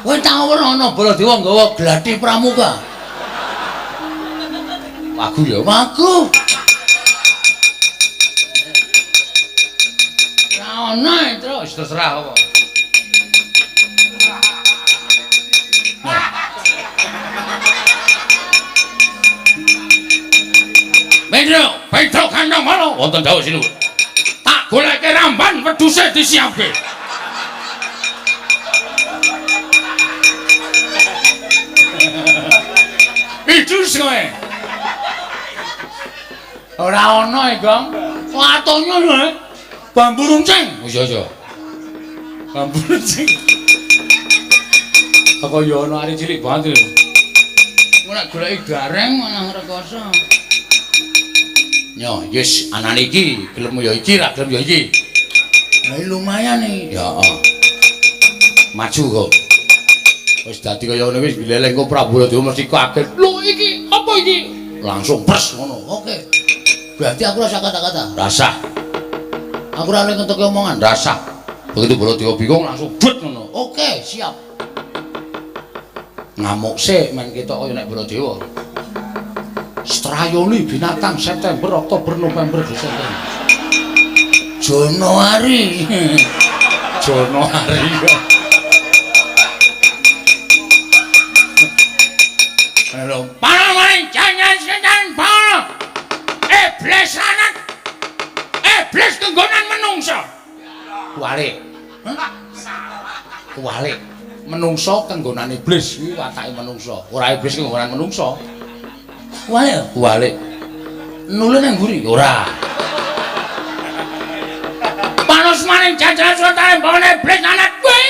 Kowe tau ora ana Baladewa nggawa gladi pramuka? Wagu ya. Wagu. Ora ana terus terserah apa. Petro kandang malo. Wonten dawuh sinuwun. Tak goleke ramban wedhuse disiapke. Idus kowe. Ora ana, Gong. Watonyo lho. Bambu runcing. Oh iya. Bambu runcing. Kok ya ana ari cilik banget lho. Ora goleki gareng manang rekoso. Yo, yes, anane iki gelem ya iki, ra gelem ya iki. Lah lumayan iki. Ya, maju kok. Wis dadi kaya ngene wis dileleng kok Prabu Baladewa mesti kaget. Lho iki apa iki? Langsung pres ngono. Oke. Berarti aku rasa kata-kata. Rasah, Aku ora oleh ngentoki omongan. rasah. Begitu Baladewa bingung langsung but ngono. Oke, siap. Ngamuk sik men ketok kaya nek Baladewa. Strayoni binatang September, Oktober, November, Desember. Januari. Januari. Halo, para maring jangan sedan para. Iblis anak. Iblis kenggonan menungso. Kuwalik. Kuwalik. Menungso kenggonan iblis kuwi watake menungso. Ora iblis kenggonan menungso. Kuwalik. Kuwalik. Nulun nang mburi Ora. Panos maning jajaran suratane bawane iblis anak kuwi.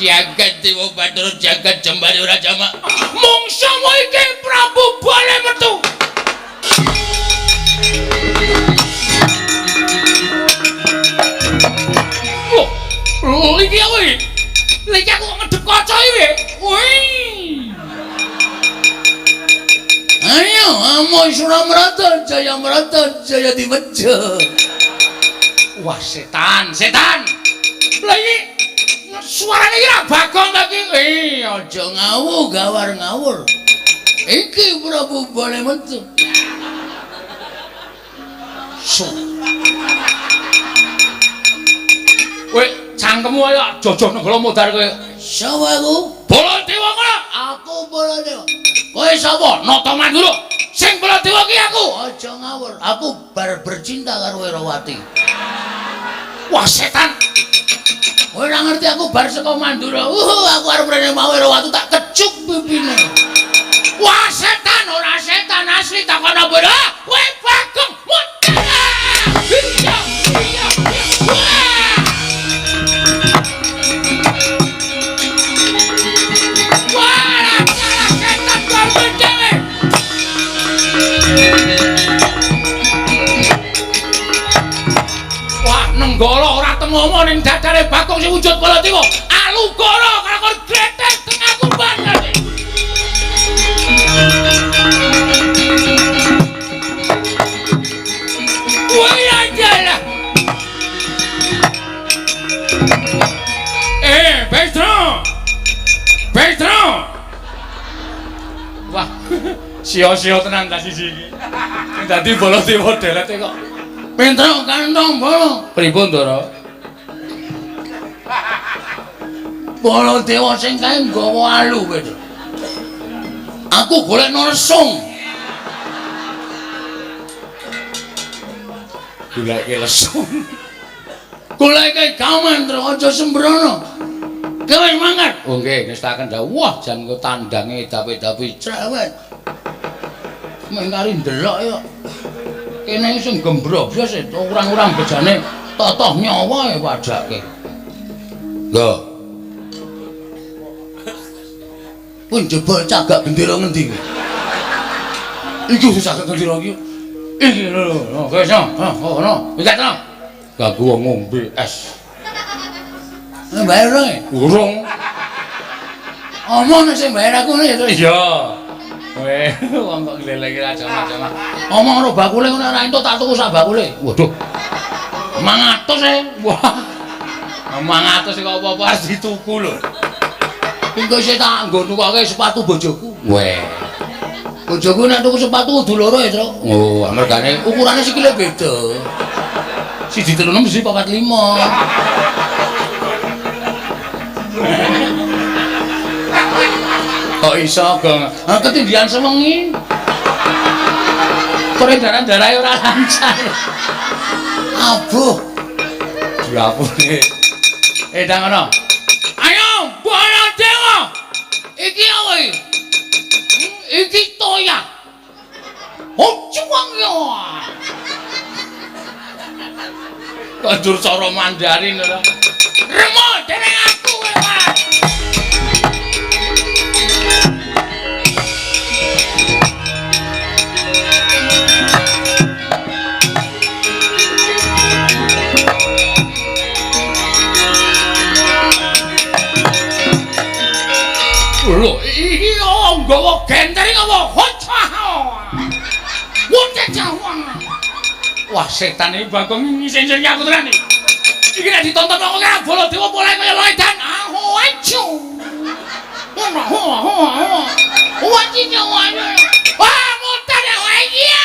Jagat Dewa Bathara jagat jembare ora jamak. Mungsumu iki Prabu Bale metu. Oh, iki aku iki. Lek aku ngedep kaca iki. Wih. Ayo, amoy Suramrata, Jaya dimeja. Wah, setan. Lah iki suarane iki ra Bagong ta iki? Aja ngawur, gawar ngawur. Iki Prabu Bale metu. Kowe cangkemmu ayo jojoh negara modar kowe. Sapa aku? Baladewa kowe. Aku Baladewa. Kowe sapa? Nata Mandura. Sing Baladewa ki aku. Aja ngawur, aku bar bercinta karo Werawati. Wah, setan. Kowe ora ngerti aku bar saka Mandura. Aku arep rene mau Werawati tak kecuk pipine. Wah, setan ora setan asli takon apa ora? Kowe Bagong. Iya. Wah, nenggala ora tengomo ning dadare Bagong sing wujud Baladewa. Alugara karo gretek tengah kumban. Woi ajalah. Petro. Wah, sia-sia tenan ta siji iki. Sing dadi Baladewa delete kok. Petro kantong bolo. Pripun, Ndara? Baladewa sing kae nggawa alu, Petro. Aku golek nersung. Goleke lesung. Goleke gaman, Tru, aja sembrono. Kowe mangkat. Oh nggih, ngestaken dawuh. Wah, jan kok tandange dapi-dapi Cerewet. Mengkari ndelok ya. Kene sing gembrobos e, urang-urang bejane totoh nyawa e padake. Lho. Pun jebol cagak gendera ngendi? Iki wis cagak gendera iki. Iki lho, wis ono. Iki to. Ganggu wong ngombe es. Bayar dong. Urung. Omong nek sing bayar aku ngene to. Iya. Weh, wong kok gleleki ra jamak-jamak. Omong karo bakule ngono ora entuk tak tuku sak bakule. Waduh. 500 e. Wah. 500 kok apa-apa harus dituku lho. Engko isih tak nggo nukoke sepatu bojoku. Weh. Bojoku nek tuku sepatu kudu loro ya, Tru. Oh, amargane Ukurane sikile beda. Siji 36 siji 45. kok iso gong. Ah ketindihan sewengi. Peredaran-darah ora lancar. Abuh. Diapune. Ndang ngono. Ayo, Baladewa. Iki apa iki? Iki toya. Oh, cuwang ya. Kondur cara Mandarin ora. Remo dening aku kowe, Mas. Lho, iki nggawa gentering apa? Wonten jawang. Wah, setan iki Bagong ngising-ising aku tenan iki. Iki nek ditonton kok ora Baladewa mulai kaya edan. Aho ajo. 我今天我哇，我大家玩呀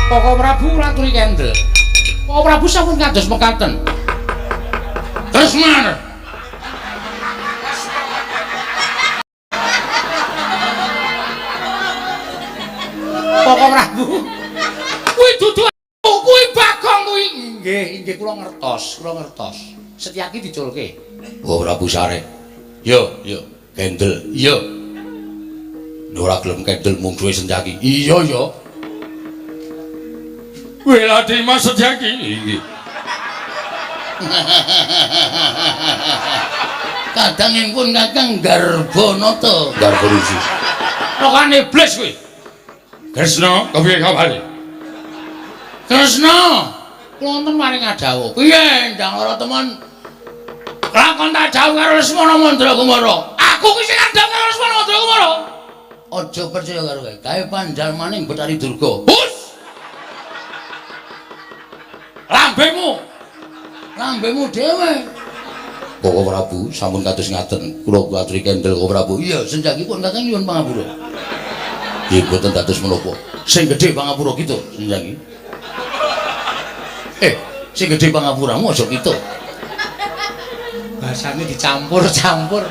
！Koko Prabu raturi kendel. Koko Prabu sampun kados mekaten. Tresnar. Koko Prabu. Kuwi dudu kuwi Bagong kuwi. Nggih kula ngertos, Setyaki diculke. Oh Prabu Sare. Yo, kendel. Yo. Ora gelem kendel mung duwe Setyaki. Iya ya. Weladi Mas Setyaki. Nggih. Kadangipun Kakang Garbonata. Garborusi. Rokan iblis kuwi. Kresna, kepiye kabare? Kresna, kula wonten maring adawuh. Piye ndang ora temen? Lakon tak jauh karo Lesmana Mandragumara. Aku ki sing kandhang karo Lesmana Mandragumara. Aja percaya karo kowe. Gawe pandal maning Betari Durga. Hus! Lambemu dhewe. Koko Prabu sampun kados ngaten. Kula aturi kendel Koko Prabu. Iya, senjaki pun Kakang nyuwun pangapura. Nggih boten dados menapa. Sing gedhe pangapura kita, senjaki. Sing gedhe pangapuramu aja kita. Bahasane dicampur-campur.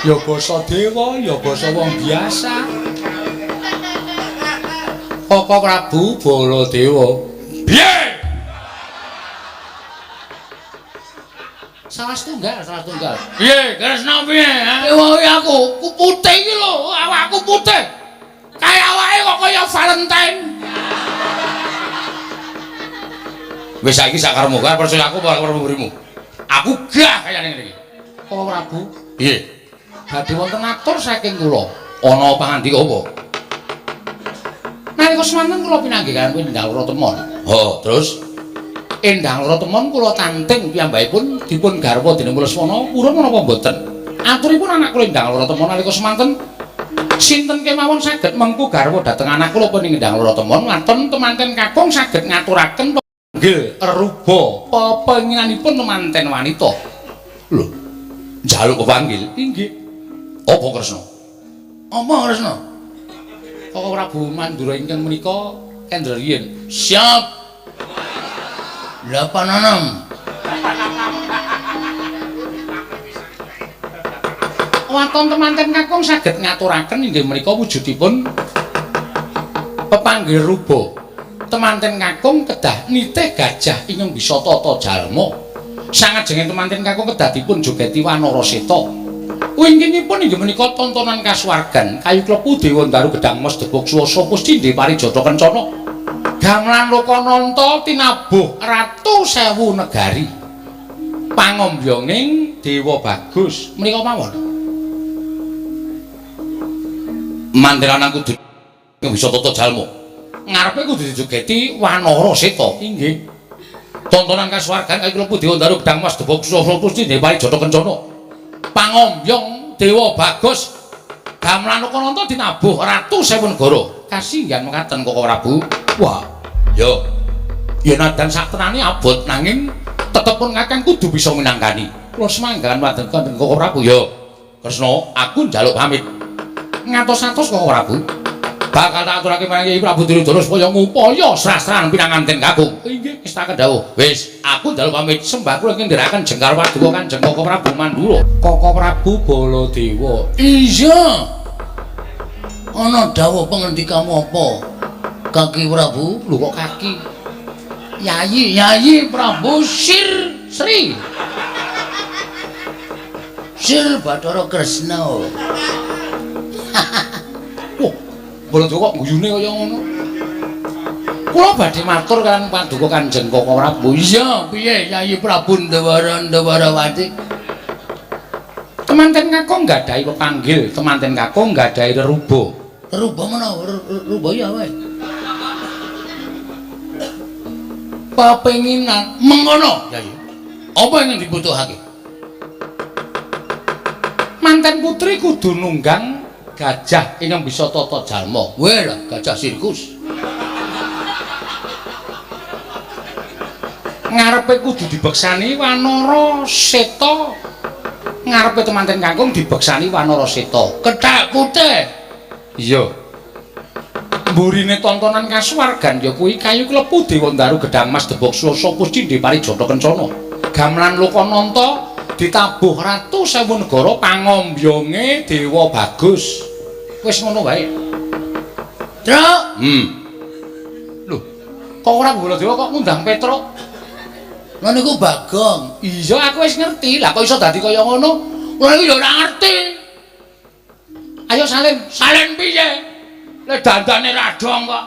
Ya basa dewa, ya basa wong biasa. Koko Prabu Baladewa. Piye? Salah setunggal. Piye, Kresna piye? Ewa aku putih iki lho, awakku putih. Kaya awake kok kaya Valentine. Wis saiki sakarmu karo percaya aku apa karo murimu. Aku gah kaya ngene iki. Koko Prabu, Piye? badhe wonten atur saking kula. Ana pangandika apa? Nalika semanten kula pinanggih kaliyan Endang Loro Temon. Oh, terus Endang Loro Temon kula tanting piyambakipun dipun garwa dening Lesmana purun menapa mboten. Aturipun anak kula Endang Loro Temon nalika semanten sinten kemawon saged mengku garwa dhateng anak kula pun Endang Loro Temon ngaton temanten kakung saged ngaturaken panggil ruba pepenginanipun temanten wanita. lho njaluk kepanggil. Inggih. Apa Kresna? Apa Kresna? Koko Prabu Mandura ingkang menika kendel-yen. Siap. 86. Waton temanten kakung saged ngaturaken inggih menika wujudipun pepanggih ruba. Temanten kakung kedah nitih gajah ingkang bisa tata jalma. Sangajenging temanten kakung kedah dipun jogeti wanara seta. Wingkingipun inggih menika tontonan kasuwargan kayu klepu dewa daru gedang mas debok swasa pusti parijata kencana. Gamelan Lokananta tinabuh ratu sewu negari. Pangombyonging Dewa Bagus menika mawon. Mantenan kudu bisa tata jalma. Ngarepe kudu dijogeti wanara seta. Inggih. Tontonan kasuwargan kayu klepu dewa daru gedang mas debok swasa pusti parijata kencana. Pangombyong Dewa Bagus gamelan Lokananta dinabuh ratu sewu negara. Kasinggihan mekaten Koko Prabu. Wah, Yo. yen adan saktenane abot nanging tetep pun Kakang kudu bisa minangkani. Kula semanggan wonten Koko Prabu. Yo. Kresna, aku njaluk pamit. Ngatos-atos Koko Prabu. Bakal tak aturake marang Kyai Prabu Duryudana supaya ngupaya srasran pinanganten kakung. Inggih, wis tak Dawuh. Wis, aku njaluk pamit. sembah kula ngendharaken jengkar paduka Kanjeng Koko Prabu Mandura. Koko Prabu Baladewa. Iya. Ana dawuh pengendikamu apa? Kaki Prabu, Lho kok kaki? Yayi Prabu Sri Bathara Kresna. Wah, Baladewa kok guyune kaya ngono. Kula badhe matur kaliyan Paduka Kanjeng Koko Prabu. Iya, piye Yayi Prabu Ndawarawati? Temanten kakung nggadahi pepanggil, temanten kakung nggadahi reruba. Reruba menawa reruba ya wae. Papenginan mengono, Yayi. Apa yang dibutuhake? Manten putri kudu nunggang gajah ingkang bisa tata jalma. Weh lah, gajah sirkus. Ngarepe kudu dibeksani Wanara Seta. Ngarepe temanten kakung dibeksani Wanara Seta. Kethek putih. Iya. Mburine tontonan kasuwargan ya kuwi kayu klepu Dewa Ndaru Gedhang Mas Debok Swasa Puscindhe Parijata Kencana. Gamelan Lokananta ditabuh Ratu Sewu Negara pangombyonge Dewa Bagus. Wis ngono wae. Truk. Lho, kok ora Baladewa kok ngundang Petruk? Lha niku Bagong. Iya, aku wis ngerti. Lah kok iso dadi kaya ngono? Lha iku ya ora ngerti. Ayo salin. Salen piye? Lek dandane radong kok.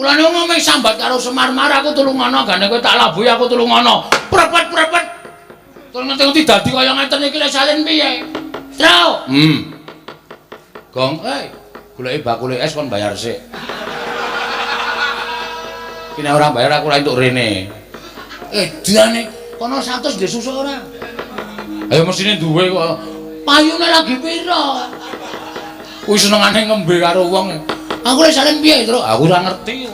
Kula niku ngomong sambat karo Semar-mar aku tulungono, gane kowe tak labuhi aku tulungono. Prepet. Terus ngerti dadi kaya ngeten iki lek salen piye? Truk. Gong, goleki bakule es kon bayar sik. Ki nek ora bayar aku ora entuk rene. Diane kono 100 ndek susu ora? Ayo mesine duwe kok. Payune lagi pira? Kuwi senengane ngembe karo wong. Aku lek salen piye, Truk? Aku ora ngerti.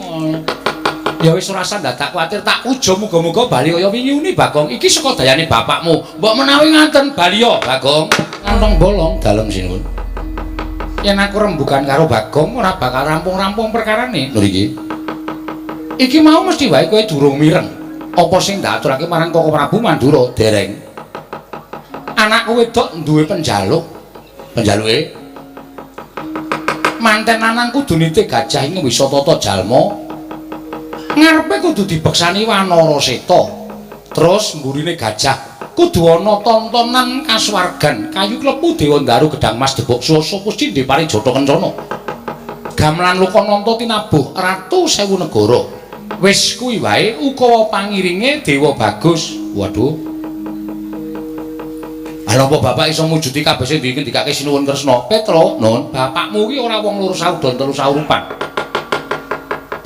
Ya wis ora usah tak kuwatir, tak ujo muga-muga bali kaya wingi uni Bagong. Iki saka dayane bapakmu. Mbok menawi ngaten Bali yo Bagong. Kantong bolong dalem sinuwun. Yen aku rembugan karo Bagong ora bakal rampung-rampung perkarane. Lho iki. Iki mau mesti wae kowe durung mireng. Apa sing ndak aturake marang Koko Prabu Mandura? Dereng. Anakku wedok duwe penjaluk. Penjaluke Manten lanang kudu nitik gajah ing wisa tata jalma. Ngarepe kudu dibeksani Wanara Seta. Terus mburine gajah kudu ana tontonan kasuwargan kayu klepu Dewa Ndaru Gedhang Mas Debok Swasa Puscindhe Parijata Kencana. Gamelan Lokananta tinabuh Ratu Sewu Negara. Wis kuwi wae ukawa pangiringe Dewa Bagus. Waduh. Ana apa bapak iso mujudi kabeh sing dikake sinuwun Kresna? Petruk, Nun, bapakmu kuwi ora wong loro saudon telu saurupan.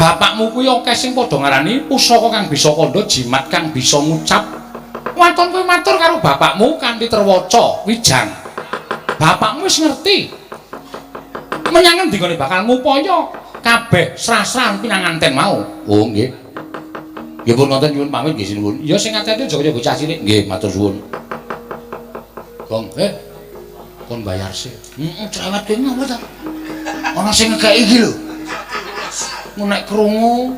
Bapakmu kuwi akeh sing padha ngarani pusaka kang bisa kandha, jimat kang bisa ngucap. Waton kowe matur karo bapakmu kanthi terwaca, wijang. Bapakmu wis ngerti. Menyang endi kene bakal ngupaya kabeh srasran pinanganten mau. Oh, nggih. Nggih pun ngoten nyuwun pamit nggih sinuwun. Ya sing ati-ati aja bocah cilik. Nggih, matur suwun. Gong, kon bayar sih. Cerewet kowe ngopo ta? Ana sing ngekeki iki lho. Nek krungu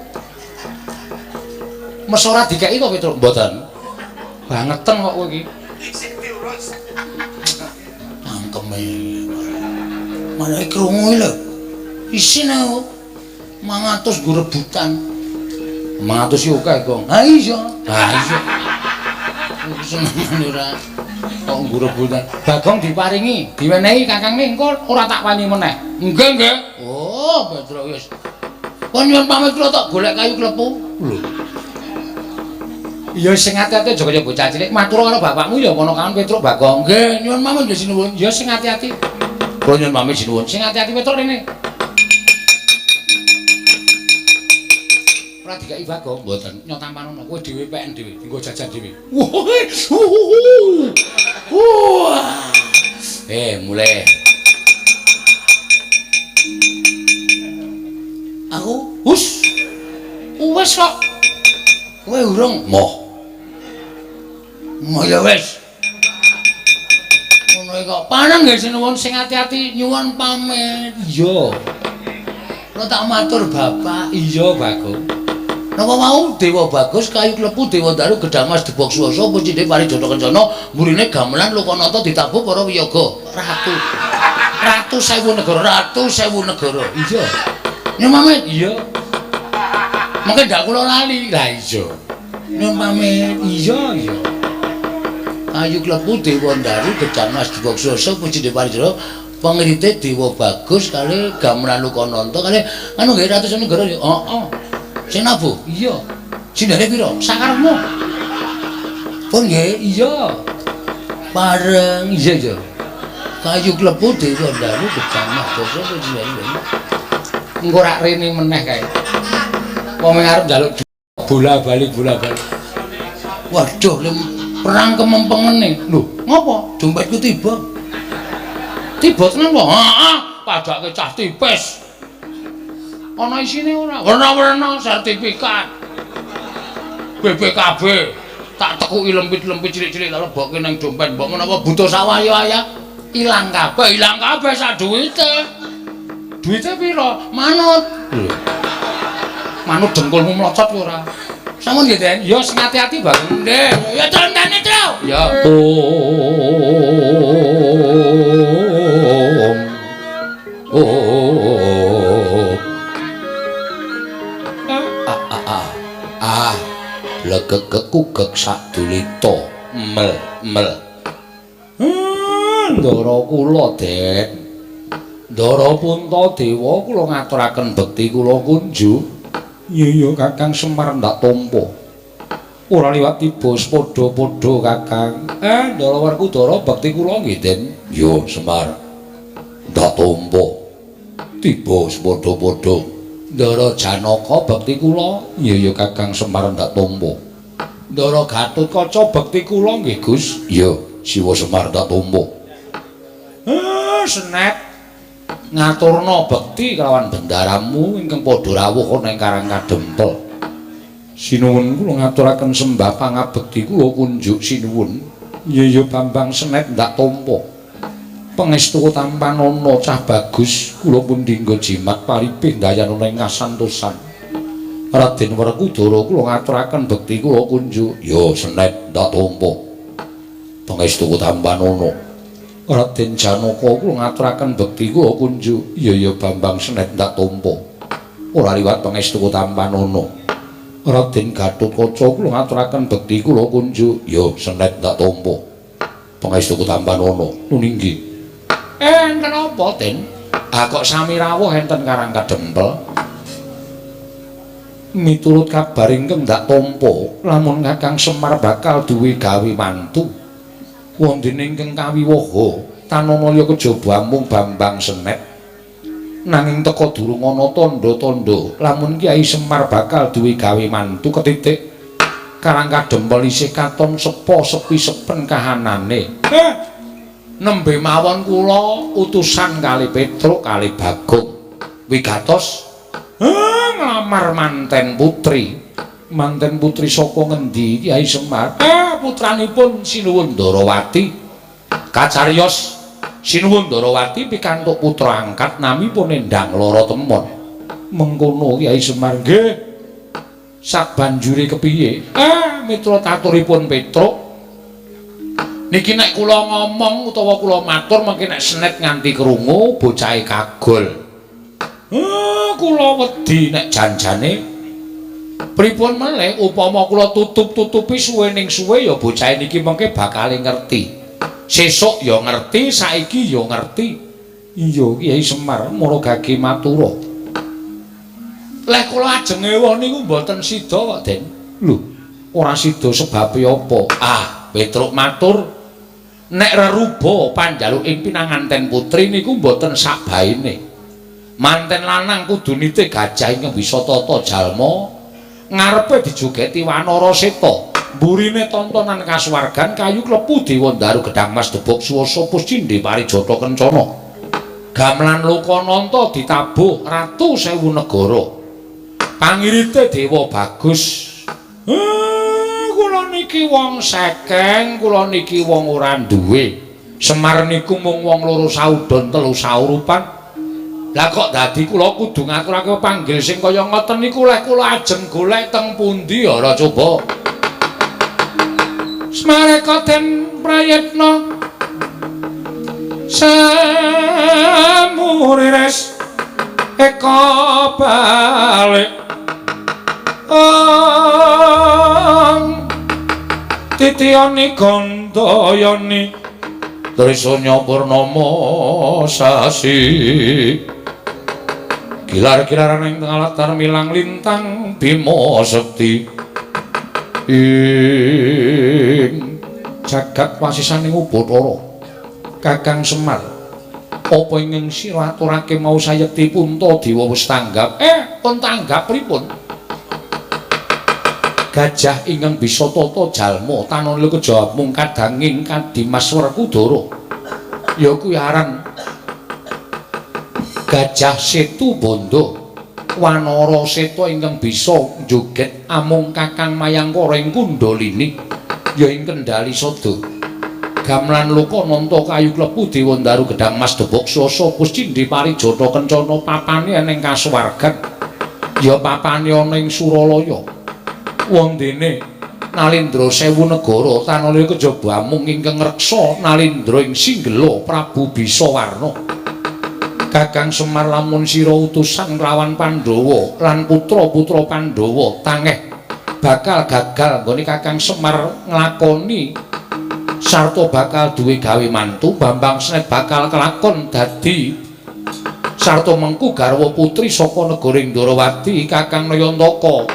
mes ora dikeki to Petruk? Mboten. Bangeten kok kowe iki. Tangkeme. Malah krungu lho. Isine 500 nggo rebutan. 500 yo akeh, Gong. Ha iya. Ha iya. Senengane ora Kok nggo rebutan. Bagong diparingi, diwenehi Kakang engko ora tak wani meneh. Nggih. Oh, Petruk wis. Kon nyuwun pamit kula tok golek kayu klepu. Lho. Ya sing ati-ati aja kaya bocah cilik. Matur karo bapakmu ya kono kan Petruk Bagong. Nggih, nyuwun pamit nggih sinuwun. Ya sing ati-ati. Kula nyuwun pamit sinuwun. Sing ati-ati Petruk rene. Ora dikeki Bagong. Mboten. Nyotampanono kowe dhewe PN dhewe, dienggo jajan dhewe. Wah. Mulai. Aku Hus. Wes kok. kowe urung Moh. mau ya wis. Ngono kok panang nggih sinuwun Sing ati-ati. nyuwun pamit. Iya. Kula tak matur Bapak. Iya, Bagong. Napa mau Dewa Bagus kayu klepu Dewa Ndaru Gedhang Mas Debok Swasa Puscindhe Parijata Kencana mburine gamelan Lokananta ditabuh para wiyaga ratu. Ratu Sewu Negara. Iya. Nyuwun pamit. Iya. Mengke ndak kula lali. Lah iya. Nyuwun pamit. Iya, iya. Kayu klepu Dewa Ndaru Gedhang Mas Debok Swasa Puscindhe Parijata Pangirite Dewa Bagus kali Gamelan Lukananta kali anu nggih Ratu Senegara ya. Heeh. Sing nabuh? Iya. Sindane pira? Sakarepmu. Pun nggih, iya. Bareng iya. Kayu klepu Dewa Daru Becamah Dosa sindane. Engko rak rene meneh kae. Wong arep njaluk bola-balik. Waduh, perang kemempengene. Lho, ngopo? Dompetku tiba. Tiba tenan kok. Heeh, pajake cah tipis. Ana isine ora? Werna-werna sertifikat. BPKB. Tak tekuki lempit-lempit cilik-cilik tak lebokke nang dompet. Mbok menawa butuh sawayo aya ilang kabeh sak duwite. Duwite pira? Manut. Manut dengkulmu mlocot ya ora? Sampun nggih, Den. Ya sing ati-ati banget. Nggih. Ya tandane, Tru. Ya. Legegekugek sadulita mel. Ndara kula, Den. Ndara Puntadewa kula ngaturaken bekti kula kunjuk. Iya Kakang Semar ndak tampa. Ora liwat tiba padha-padha Kakang. Ndara Werkudara bekti kula nggih, Den. Yo Semar. Ndak tampa. Tiba padha-padha. Ndara Janaka bekti kula. Iya Kakang Semar ndak tampa. Ndara Gatotkaca bekti kula nggih, Gus. Yo Siwa Semar ndak tampa. Senet ngaturna bekti kelawan bendaramu ingkang padha rawuh ana ing Karang Kadempel. Sinuwun kula ngaturaken sembah pangabekti kula kunjuk sinuwun. Iya Bambang Senet ndak tampa. Pangestu tampanana cah bagus kula pun dinggo jimat paripih dayana ing ngasantosan. Raden Werkudara kula ngaturaken bekti kula kunjuk. Ya Senet ndak tampa. Pangestu tampanana Raden Janaka kula ngaturaken bekti kula kunjuk. Iya Bambang Senet ndak tampa. Ora liwat pangestu tampanana. Raden Gatotkaca kula ngaturaken bekti kula kunjuk. Ya Senet ndak tampa. Pangestu tampanana. Nuninggi. Enten apa, Den? Kok sami rawuh enten Karang Kadempel? Miturut kabar ingkang ndak tampa, lamun Kakang Semar bakal duwe gawe mantu. Wondene ingkang kawiwaha tananaya kejaba mung Bambang Senet. Nanging teka durung ana tandha-tandha lamun Kyai Semar bakal duwe gawe mantu ketitik Karang Kadempel isih katon sepi sepen kahanane. Nembe mawon kula utusan kali Petruk kali Bagong wigatos nglamar manten putri. Manten putri saka ngendi Kyai Semar? Putranipun Sinuwun Ndarawati. Kacariyos Sinuwun Ndarawati pikantuk putra angkat namipun Endang Lara Temon. Mengkono Kyai Semar nggih. Sabanjure kepiye? Mitra taturipun Petruk. Niki nek kula ngomong utawa kula matur mengki nek Senet nganti krungu bocahe kagol. Kula wedi nek janjane pripun meneh upama kula tutup-tutupi suwe ning suwe ya bocah niki mengke bakal ngerti. Sesuk ya ngerti, saiki ya ngerti. Iya Kyai Semar mara gage matura. Leh kula ajeng ewah niku mboten sida kok, Den. Lho, ora sida sebabe apa? Petruk matur nek reruba panjaluking pinanganten putri niku mboten sakbaene. Manten lanang kudu nite gajah ing bisa tata jalma. Ngarepe dijogeti Wanara Seta, mburine tontonan kasuwargan kayu klepu Dewa Daru Gedang Mas Debok Suwasa Puscindhe Parijata Kencana. Gamelan Lokananta ditabuh Ratu Sewu Negara. Pangirite Dewa Bagus. Kula niki wong sekeng, kula niki wong ora duwe. Semar niku mung wong loro saudon telu saurupan. Lah kok dadi kula kudu ngaturake panggil sing kaya ngoten niku leh kula ajeng golek teng pundi ora coba. Smareka den prayitna samurires eka balik titiyani gandayani Trisanya purnama sasi gilar-gilaran ing tengah latar milang lintang Bima Sekti ing jagat wasisaning Ubathara Kakang Semar apa ingkang sira aturake mau sayekti Puntadewa wis tanggap pun tanggap pripun gajah ingkang bisa tata jalma tanana kejawab mung kadanging Kadimas Werkudara ya kuwi aran Gajah Setu Bondo Wanara Seta ingkang bisa joget amung Kakang Mayangkara ing Kundalini ya ing Kendali Sada Gamelan Lokananta kayu klepu Dewandaru Gedang Mas Debok Swasa Puscindhi Parijata Kencana papane ning kasuwargan ya papane ana ing Suralaya wondene Nalindra Sewu Negara tanana kejaba amung ingkang ngreksa Nalindra ing Singgela Prabu Bisawarna Kakang Semar lamun sira utusan nglawan Pandhawa lan putra-putra Pandhawa tangeh bakal gagal nggone Kakang Semar nglakoni sarta bakal duwe gawe mantu Bambang Snet bakal kelakon dadi sarta mengku garwa putri saka negara Indrawati Kakang Nayantaka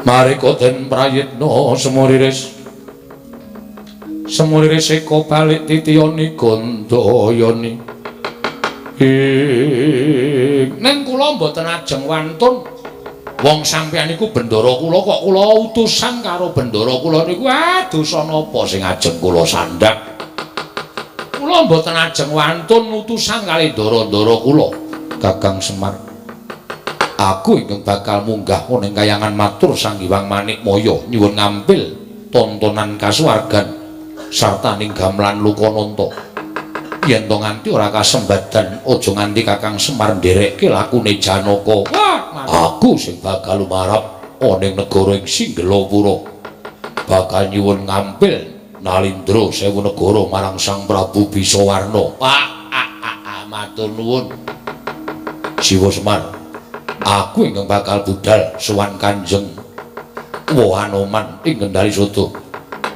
marika den prayitna semuriris eka balik titiyani Gandayani ning kula mboten ajeng wantun wong sampeyan niku bendara kula kok kula utusan karo bendara kula niku dosa napa sing ajeng kula sandhak kula mboten ajeng wantun utusan kali ndara-ndara kula Kakang Semar aku ingkang bakal munggah ning kayangan matur Sang Hyang Manikmaya nyuwun ngampil tontonan kasuwargan sarta ning gamelan Lokananta yen to nganti ora kasembadan aja nganti Kakang Semar nderekke lakune Janaka aku sing bakal lumarap ning negara ing Singgelapura bakal nyuwun ngampil Nalindra Sewu Negara marang Sang Prabu Bisawarna matur nuwun Siwa Semar aku ingkang bakal budal sowan Kanjeng Wanoman ing Kendari Sada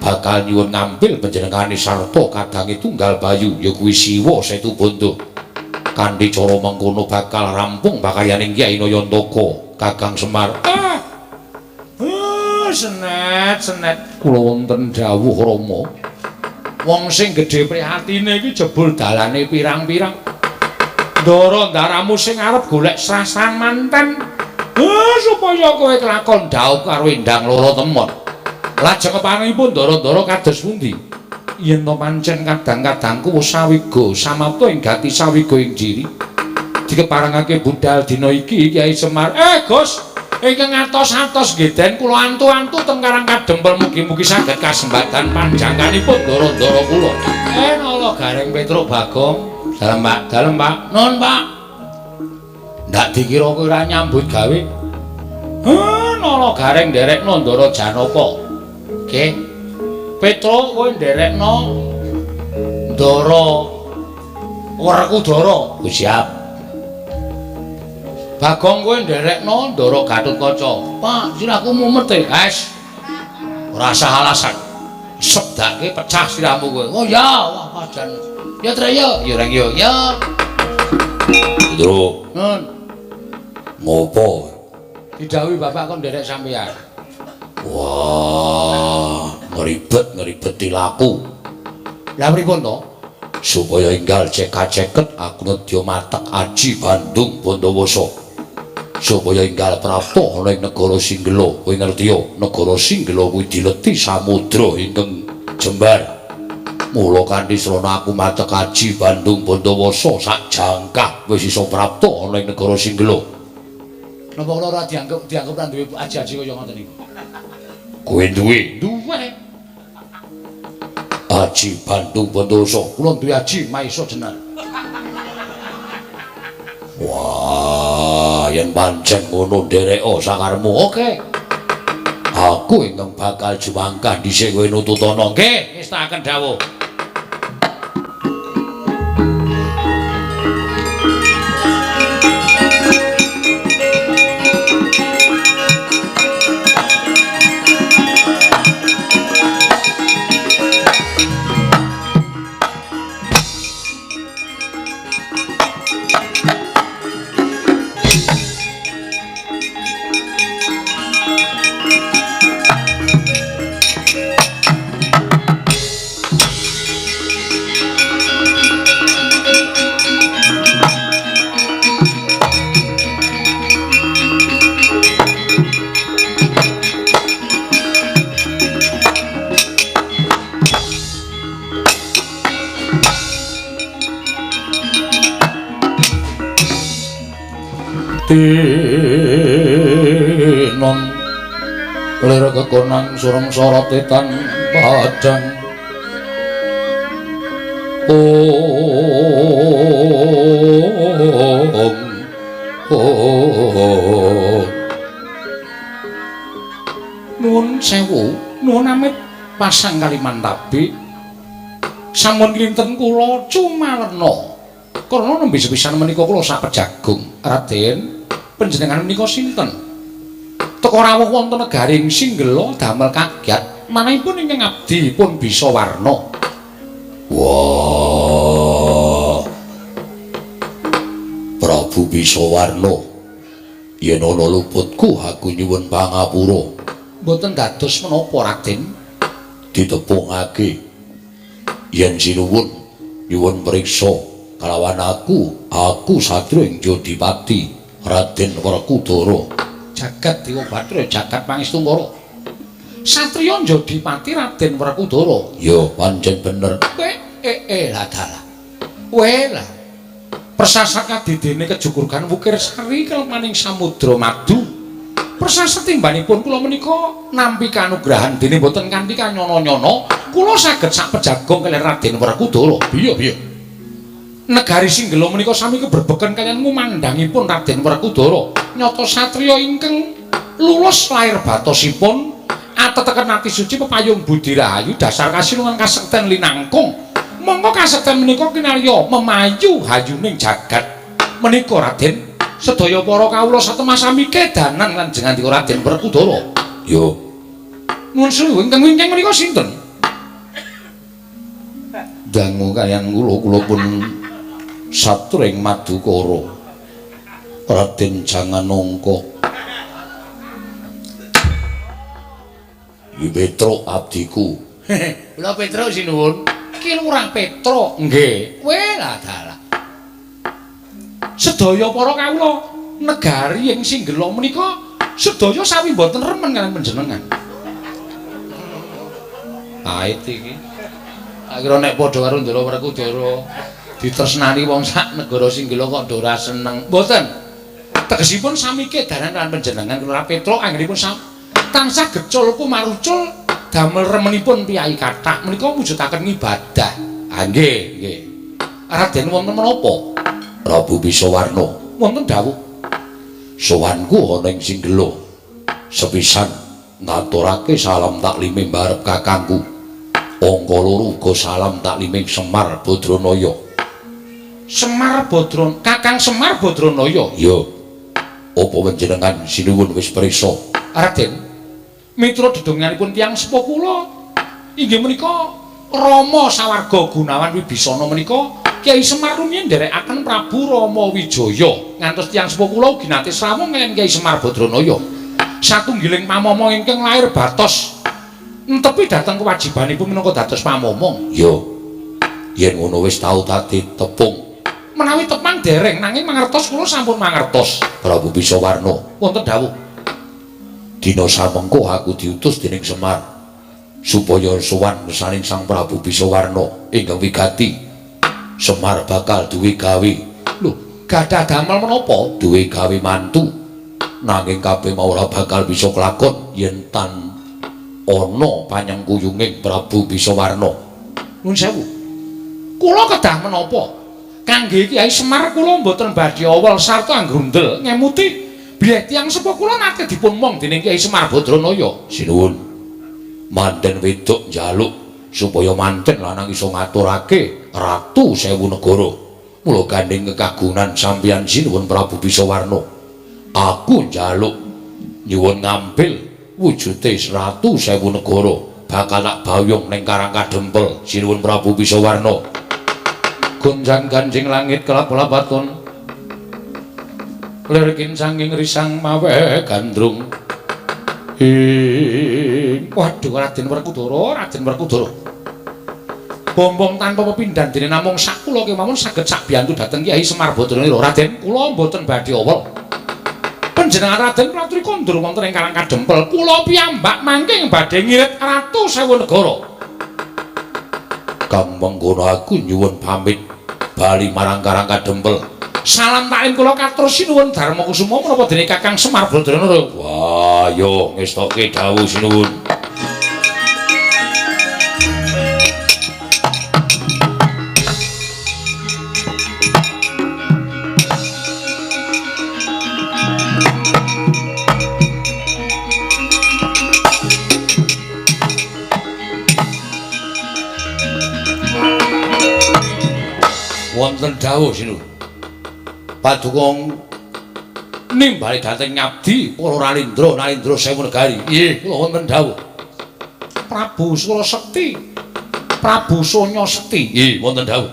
bakal nyuwun ngampil panjenengane sarta kadange tunggal bayu ya kuwi Siwa Setu Bondo kanthi cara mengkono bakal rampung pakayaning Kyai Nayantaka Kakang Semar senet kula wonten dawuh Rama wong sing gedhe prihatine iki jebul dalane pirang-pirang ndara ndaramu sing arep golek srasan manten supaya kowe kelakon dhaup karo endang loro temon lajeng kepanipun ndara-ndara kados pundi yen to pancen kadang-kadangku sawiga samapta ing gati sawiga ing jiri dikeparengake budal dina iki Kyai Semar Gus ingkang atos-atos nggih kula antu-antu teng Karang Kadempel mugi-mugi saged kasembadan panjangkanipun ndara-ndara kula nala Gareng Petruk Bagong dalem Pak nun Pak ndak dikira kowe ora nyambut gawe nala Gareng nderekno Ndara Janaka nggih Petruk kowe nderekno Ndara Werkudara siap Bagong kowe nderekno Ndara Gatotkaca Pak siraku mumet guys ora usah alasan sedake pecah siramu kowe oh ya wah padan ya Traya ya reng ya Ndro nun ngopo didhawuhi bapak kon nderek sampeyan wah ngeribet laku lah pripun to supaya enggal ceket aku nedya matek aji Bandung Bondowoso supaya enggal prapta ana ing negara Singgela kowe ngerti ya negara Singgela kuwi dileti samudra ingkang jembar mula kanthi srana aku matek aji Bandung Bondowoso sak jangkah wis iso prapta ana ing negara Singgela napa ora dianggep lan duwe aji-aji kaya ngoten niku kowe duwe Aji Bandung Bondowoso kula duwe aji Maisa Jenar wah yen pancen ngono ndereka sakarmu oke aku ingkang bakal jumangkah dhisik kowe nututana nggih wis tak aken dawuh tinon lir kekonang sureng sorotetan padang nuwun sewu nuwun amit pasang Kalimantabi sampun kinten kula cumalena karena nembe sepisan menika kula sapejagung Raden panjenengan menika sinten teka rawuh wonten negaring Singgela damel kagyat manahipun ingkang abdi pun bisa warna. Wah, Prabu Bisawarna, yen ana luputku aku nyuwun pangapura. Mboten dados menapa Raden? Ditepungake yen sinuwun nyuwun priksa kalawan aku satria ing Jodipati Raden Werkudara. Jagat Dewa Bathara jagat Pangestumbara. Satriya Jodipati Raden Werkudara. Ya pancen bener. Lah dalah. Wela. Persasat kadidene kejukurgan Wukir Sari kelemaning Samudra Madu. Persasat timbanipun kula menika nampi kanugrahan dene boten kanthi kanyono-nyono, kula saged sapejagung kaliyan Raden Werkudara. Piye? Negari Singgela menika sami keberbeken kaliyan ngumandhangipun Raden Werkudara. Nyata satriya ingkang lulus lair batosipun ateteken ati suci pepayung budi rahayu dasar kasinungan kasekten linangkung. Monggo kasekten menika kinarya memayu hayuning jagat. Menika Raden sedaya para kawula satemasami kedanan lan jenengipun Raden Werkudara. Yo. Nuwun sewu ingkang menika sinten? Dangu kaliyan kula pun satring Madukara. Raden Janganangka. Iki Petruk abdiku. Kula Petruk sinuwun. Ki Lurah Petruk. Nggih. Wela dalah. Sedaya para kawula negari ing Singgela menika sedaya sawi mboten remen kaliyan panjenengan. Ait iki. Akira nek padha karo Ndara Werkudara ditresnani wong sak negara Singgela kok ora seneng. Mboten. Tegesipun sami kedanan lan panjenengan Lurah Petruk anggenipun tansah gecul kumarucul damel remenipun piyai kathah menika mujudaken ibadah. Ah nggih. Raden wonten menapa? Prabu Bisawarna, Wonten dawuh. sowanku ana ing Singgela. Sepisan ngaturake salam taklime mbarep kakangku. Angka loro uga salam takliming Semar Badranaya. Kakang Semar Badranaya. Ya. Apa panjenengan sinuwun wis priksa? Raden, mitra dedonganipun tiyang sepuh kula inggih menika Rama Sawarga Gunawan Wibisana menika Kyai Semar rumiyin nderekaken Prabu Rama Wijaya ngantos tiyang sepuh kula ugi nate srawung kaliyan Kyai Semar Badranaya. Satunggiling pamomong ingkang lair batos netepi dhateng kewajibanipun minangka dados pamomong. Ya. Yen ngono wis tau dadi tepung. Menawi tepang dereng nanging mangertos kula sampun mangertos. Prabu Bisawarna, Wonten dawuh. dina samengko aku diutus dening Semar supaya sowan saning Sang Prabu Bisawarna ingkang wigati. Semar bakal duwe gawe. Lho, gadah damel menapa? Duwe gawe mantu. Nanging kabeh mau ora bakal bisa kelakon yen tan ana panyengkuyunging Prabu Bisawarna. Nuwun sewu. Kula kedah menapa? Kangge Kyai Semar kula mboten badhe awal sarta anggrundel ngemuti bilih tiyang sepuh kula nate dipun mong dening Kyai Semar Badranaya. Sinuwun. Manten wedok njaluk supaya manten lanang iso ngaturake Ratu Sewu Negara. Mula gandeng kekagunan sampeyan sinuwun Prabu Bisawarna. Aku njaluk nyuwun ngambil wujude Ratu Sewu Negara bakal tak bayung ning Karang Kadempel sinuwun Prabu Bisawarna. Gonjang ganjing langit kelap-kelapaton lirikin sanging risang mawe gandrung. Waduh Raden Werkudara. Bombong tanpa pepindhan dene namung sak kula kemawon saged sak biyantu dhateng Kyai Semar Badranaya. Raden, kula mboten badhe awol. Panjenengan Raden praturi kondur wonten ing Karang Kadempel. Kula piyambak mangking badhe ngirit Ratu Sewu Negara. Kang mengkono aku nyuwun pamit bali marang Karang Kadempel. Salam taklim kula katur sinuwun Darma Kusuma menapa dene Kakang Semar Badrana. Wah, yo ngestoke dawuh sinuwun. Wonten dawuh sinuwun. Padukung nimbali dhateng ngabdi para Nalindra sewu negari. Nggih, kula wonten dawuh. Prabu Surasekti, Prabu Sonya Sekti. Nggih, wonten dawuh.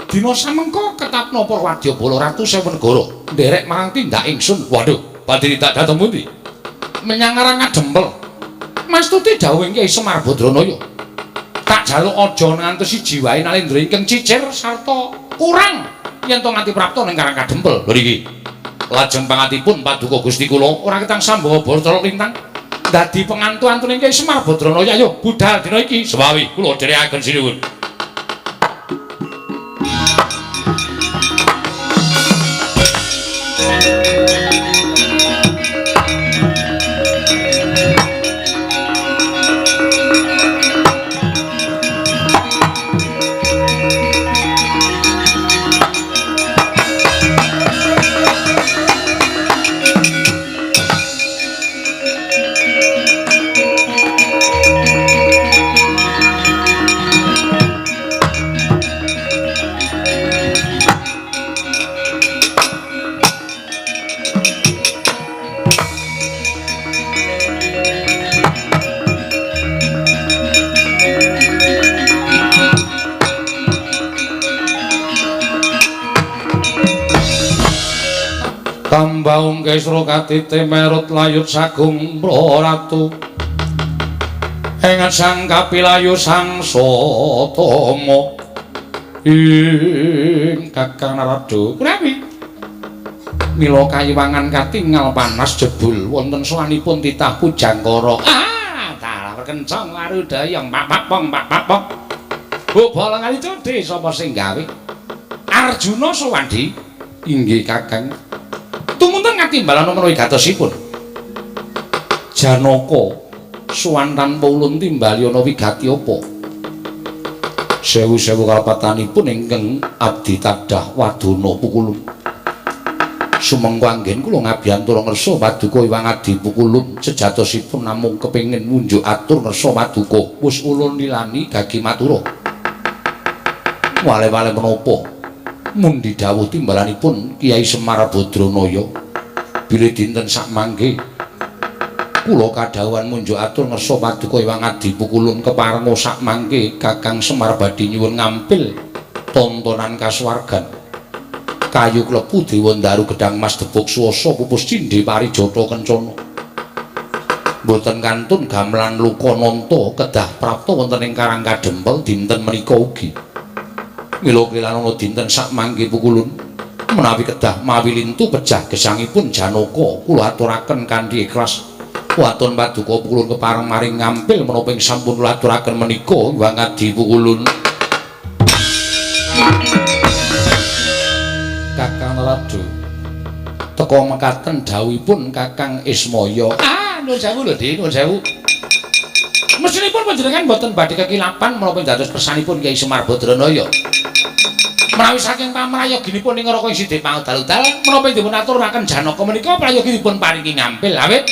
Dina samengko ketapna para wadyabala ratu sewu negara nderek marang tindak ingsun. Waduh, badhe tindak dhateng pundi? Menyang Karang Kadempel. Mastuti dawuh Kyai Semar Badranaya. Tak jaluk aja ngantos siji wae Nalindra ingkang cicir sarta kurang yen to nganti prapta ning Karang Kadempel. Lho niki. Lajeng pangatipun Paduka Gusti kula Ora ketang sambanga Bathara Lintang dadi pengantu-antune Kyai Semar Badranaya. Ayo budal dina iki. sewawi kula dherekaken sinuwun. Tambaung Kesra katite merut layut sagung praratu Engat sang kapilayu sang Sotama ing Kakang Narada. Prawi mila kayiwangan katingal panas jebul wonten sowanipun titah Pujangkara. Dalah kencang warudayang pak-pak-pong. Oh bolang ali codhe sapa sing gawe? Arjuna Sawandi. Inggih Kakang. Tumunten ngatimbalan menawi gatosipun. Janaka sowan tanpa ulun timbali ana wigati apa? Sewu-sewu kalepatanipun ingkang abdi tadah wadana pukulun. Sumengko anggen kula ngabiyantura ngersa Paduka Hyang Adi Pukulun sejatosipun namung kepengin ngunjuk atur ngersa Paduka wis ulun nilani gagi matura. Wale-wale menapa? Mundi dawuh timbalanipun Kyai Semar Badranaya bilih dinten sakmangke kula kadhawuhan munjuk atur ngersa Paduka Hyang Adi Pukulun keparenga sakmangke Kakang Semar badhe nyuwun ngampil tontonan kasuwargan kayu klepu Dewa Ndaru Gedhang Mas Debuk Swasa Pupus Cindhe Parijata Kencana boten kantun gamelan Lukananta kedah prapta wonten ing Karang Kadempel dinten menika ugi. Mila kelan ana dinten sakmangke Pukulun menawi kedah mawi lintu pecah gesangipun Janaka kula aturaken kanthi ikhlas waton Paduka Pukulun kepareng maring ngampil menapa ing sampun kula aturaken menika Hyang Adi Pukulun. Kakang Narada teka mekaten dawuhipun Kakang Ismaya. Nuwun sewu lho Dik, nuwun sewu. Mesinipun panjenengan boten badhe kekilapan menapa dados kersanipun Kyai Semar Badranaya. Menawi saking pamrayoginipun ing Raka Sidhe Pangudal-udal menapa dipun aturaken Janaka menika prayoginipun paringi ngampil awit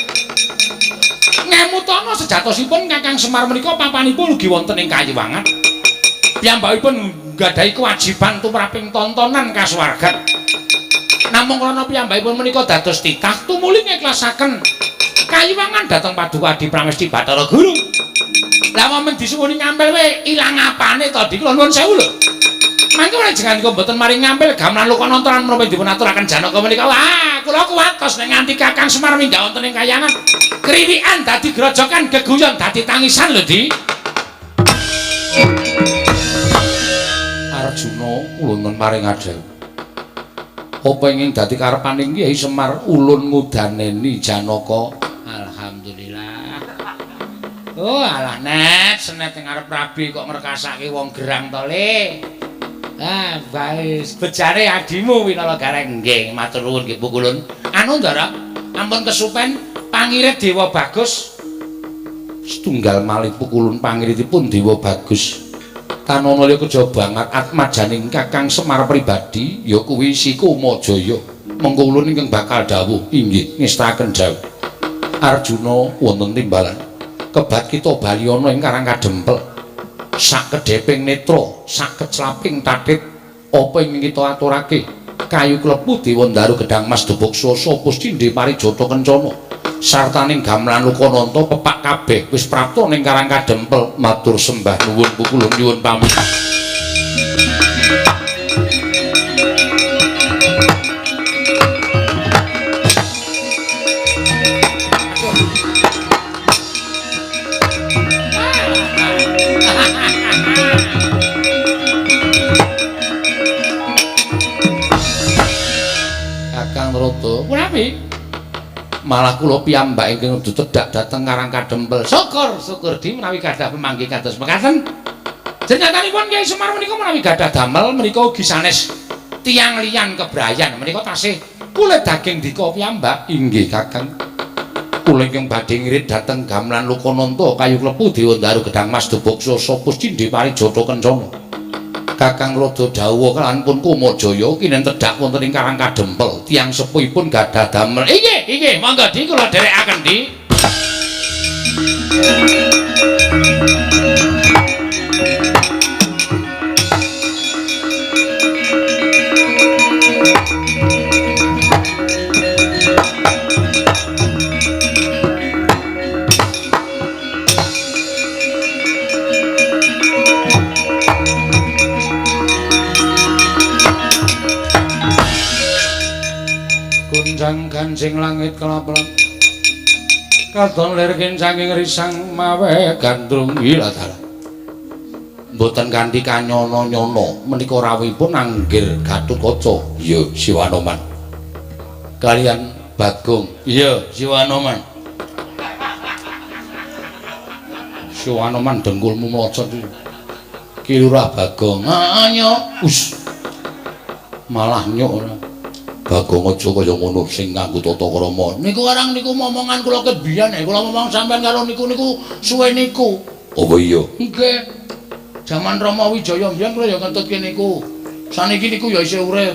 ngemutana sejatosipun Kakang Semar menika papanipun ugi wonten ing Kayiwangan. Piyambakipun nggadahi kewajiban tumraping tontonan kasuwargan. Namung krana piyambakipun menika dados titah tumuli ngikhlasaken Kayiwangan dhateng Paduka Adi Pramesti Bathara Guru. Lah momen disuwuni ngampil wae ilang apane to Dik, nuwun sewu lho. Mangke ora jenengan mboten maring ngampil gamelan Lukananta menapa dipun aturaken Janaka menika. Wah, kula kuwatos nek nganti Kakang Semar minggah wonten ing Kayangan. Kriwikan dadi grojokan, geguyon dadi tangisan lho, Dik. Arjuna ulun maring adel. Apa ingin dadi karepaning Kyai Semar ulun ngudaneni Janaka? Alhamdulillah. Oh, alah net senet ing arep rabi kok ngrekasake wong gerang to, Le. Ah, baik. Bejare adimu Winara Gareng. Nggih, matur nuwun nggih Bu Kulun. Anu Ndara, ampun kesupen pangirit Dewa Bagus. Setunggal malih pukulun pangiritipun Dewa Bagus. Kanana ya kejabangat atmajaning Kakang Semar pribadi ya kuwi Sikumajaya. Mengko ulun ingkang bakal dawuh inggih ngestaken dawuh. Arjuna wonten timbalan. Kebat kita bali ana ing Karang Kadempel. Sak kedheping netra, sak keclaping tatit apa ing kita aturake. Kayu klepu Dewa Ndaru Gedang Mas Deboksa sapa Cindhe Parijata Kencana. Sartaning gamelan Lukananta pepak kabeh wis prapta ning Karang Kadempel. Matur sembah nuwun pukulun nyuwun pamit. Kakang Rata, punapi? Malah kula piyambak ingkang ditedak dhateng Karang Kadempel. Syukur di menawi gadah pemanggih kados mekaten. Jenenganipun Kyai Semar menika menawi gadah damel menika ugi sanes tiyang liyan kebrayan menika tasih kulit daging dika piyambak. Inggih Kakang. Kula ingkang badhe ngirit dhateng gamelan Lukananta kayu klepu Dewa Ndaru Gedang Mas Deboksa sapa Cindhe Parijata Kencana. Kakang Rada dawuh kelawan pun Kumajaya kinen tedhak wonten ing Karang Kadempel. Tiyang sepuhipun gadah damel. Inggih, monggo Di kula dherekaken Di. Kunjang kancing langit kelap-kelap katon lir kincanging risang mawe gandrung iladara mboten kanthi kanyono-nyono menika rawuhipun anggir Gatotkaca. Iya Siwanoman kalian Bagong. Iya Siwanoman. Siwanoman dengkulmu mlocot iki Lurah Bagong. Nyok malah nyok ora Bagong aja kaya ngono sing nganggo tata krama. Niku arang niku momongan kula kebiyen kula ngomong sampean karo niku suwe niku. Apa iya? Nggih. Jaman Rama Wijaya mbiyen kula ya ngentutke niku. Saniki niku ya isih urip.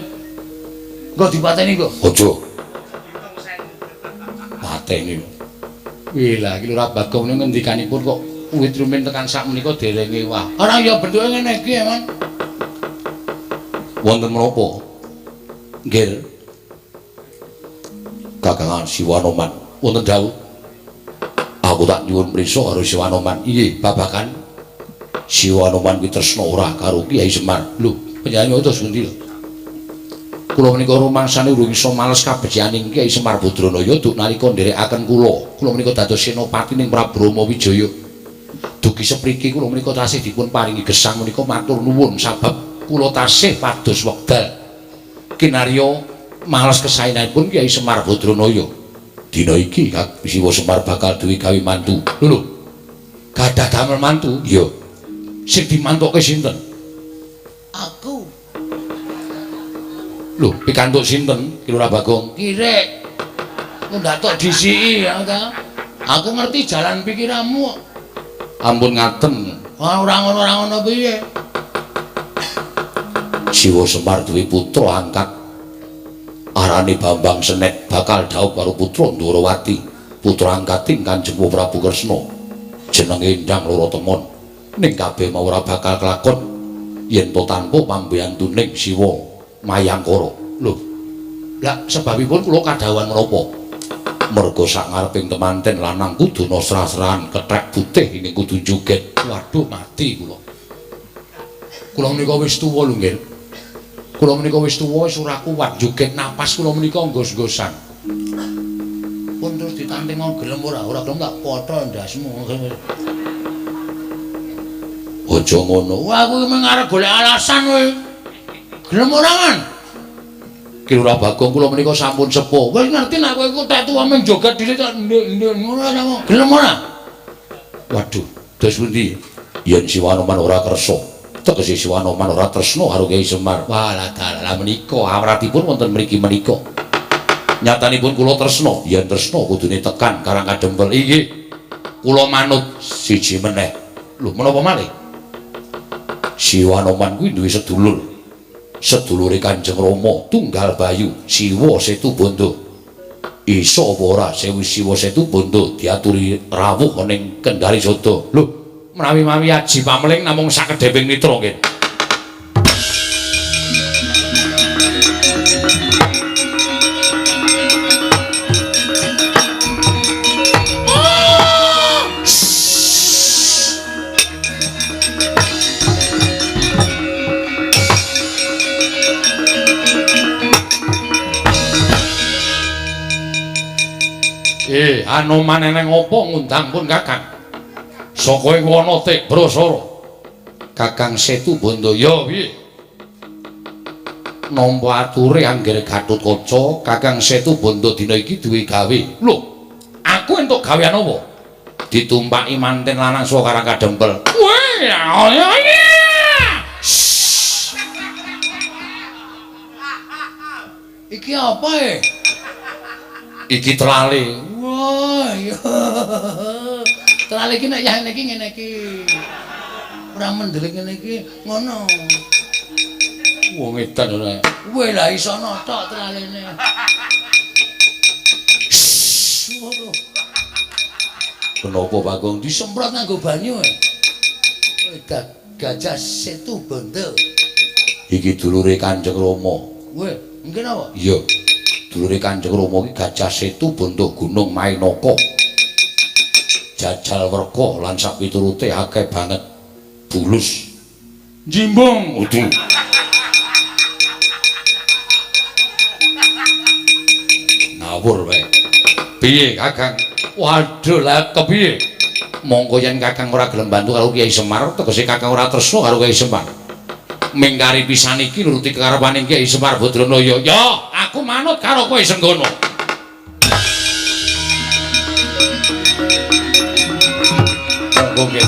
Engko dipateni kok. Aja. Pateni. Wila iki Lurah Bagong niku ngendikanipun kok wit rumen tekan sak menika derenge wah. Arang ya bentuke ngene iki, Man. Wonten menapa? Nggih. Kakangan Siwanoman wonten dawuh. Aku tak nyuwun prisa karo Siwanoman. Inggih, babakan Siwanoman kuwi tresna ora karo Kyai Semar. Lho, penyanyi terus pundi lho? Kula menika rumangsane urung iso males kabecianing Kyai Semar Badranaya duk nalika nderekaken kula. Kula menika dados senopati ning Prabu Rama Wijaya. Dugi sepriki kula menika tasih dipun paringi gesang menika matur nuwun sabab kula tasih pados wekdal kinarya males kesaenanipun Kyai Semar Badranaya. Dina iki Kak Siwa Semar bakal duwe gawe mantu. Lho. Gadah damel mantu? Iya. Sing dimantuke sinten? Aku. Lho, pikantuk sinten? Ki Lurah Bagong. Kirek. Ku ndak tok disiki ya ta. Aku ngerti jalan pikiranmu. Ampun ngaten. Ora ngono piye? Siwa Semar duwe putra angkat arane Bambang Senet bakal dhaup karo putra Ndrawati, putra angkating Kanjeng Prabu Kresna. Jenenge Endang Loro Temon. Ning kabeh mau ora bakal kelakon yen to tanpa pambiyantuning Siwa Mayangkara. Lho. Lah sebabipun kula kadhawuhan menapa? Merga sak ngareping temanten lanang kudu sra-srahan kethek putih ini kudu joget. Waduh mati kula. Kula menika wis tuwa lho nggih. Kula menika wis tuwa wis ora kuat joget napas kula menika nggos-nggosan. Pun terus ditanting gelem ora gelem tak potho ndasmu. Aja ngono. Wah aku mung arep golek alasan kowe. Gelem ora man? Ki Lurah Bagong kula menika sampun sepuh. Wis ngerti nek kowe iku tek tuwa mung joget dhisik ngono ora. Gelem ora? Waduh, dos pundi? Yen Siwanoman ora kersa tegese Siwanoman ora tresna karo Kyai Semar. Walah dalah menika awratipun wonten mriki menika. Nyatanipun kula tresna, yen tresna kudune tekan Karang Kadempel. Inggih. Kula manut siji meneh. Lho menapa malih? Siwanoman kuwi duwe sedulur. Sedulure Kanjeng Rama tunggal bayu Siwa Setubanda. Iso apa ora Sewu Siwa Setubanda diaturi rawuh ning Kendari Sada. Lho, menawi-mawi aji pamling namung sakedheping mitra nggih. Anoman eneng apa ngundang pun Kakang saka ing Wanatik Brasara. Kakang Setubanda ya piye? Nampa ature anggere Gatotkaca, Kakang Setubanda dina iki duwe gawe. Lho, aku entuk gawean apa? Ditumpaki manten lanang saka Karang Kadempel. Weh, ya. Iki apa e? Iki telale. Wah, iya. Terale iki nek yane iki ngene iki. Ora mendelik ngene iki ngono. Wong edan ora. Kowe lah iso notok teralene. Waduh. Kenapa Bagong Disemprot nganggo banyu e. Kowe Gajah Setubanda. iki dulure Kanjeng Rama. Kowe, mungkin apa? Iya. Dulure Kanjeng Rama iki Gajah Setubanda Gunung Mainaka. Jajal werka lan sak piturute akeh banget bulus. Jimbong udu. Ngawur wae. Piye Kakang? Waduh lah kepiye? Monggo yen Kakang ora gelem bantu karo Kyai Semar, tegese Kakang ora tresna karo Kyai Semar. Mingkari pisan iki nuruti kekarepaning Kyai Semar Badranaya. Ya, aku manut karo kowe Senggono. Monggo nggih.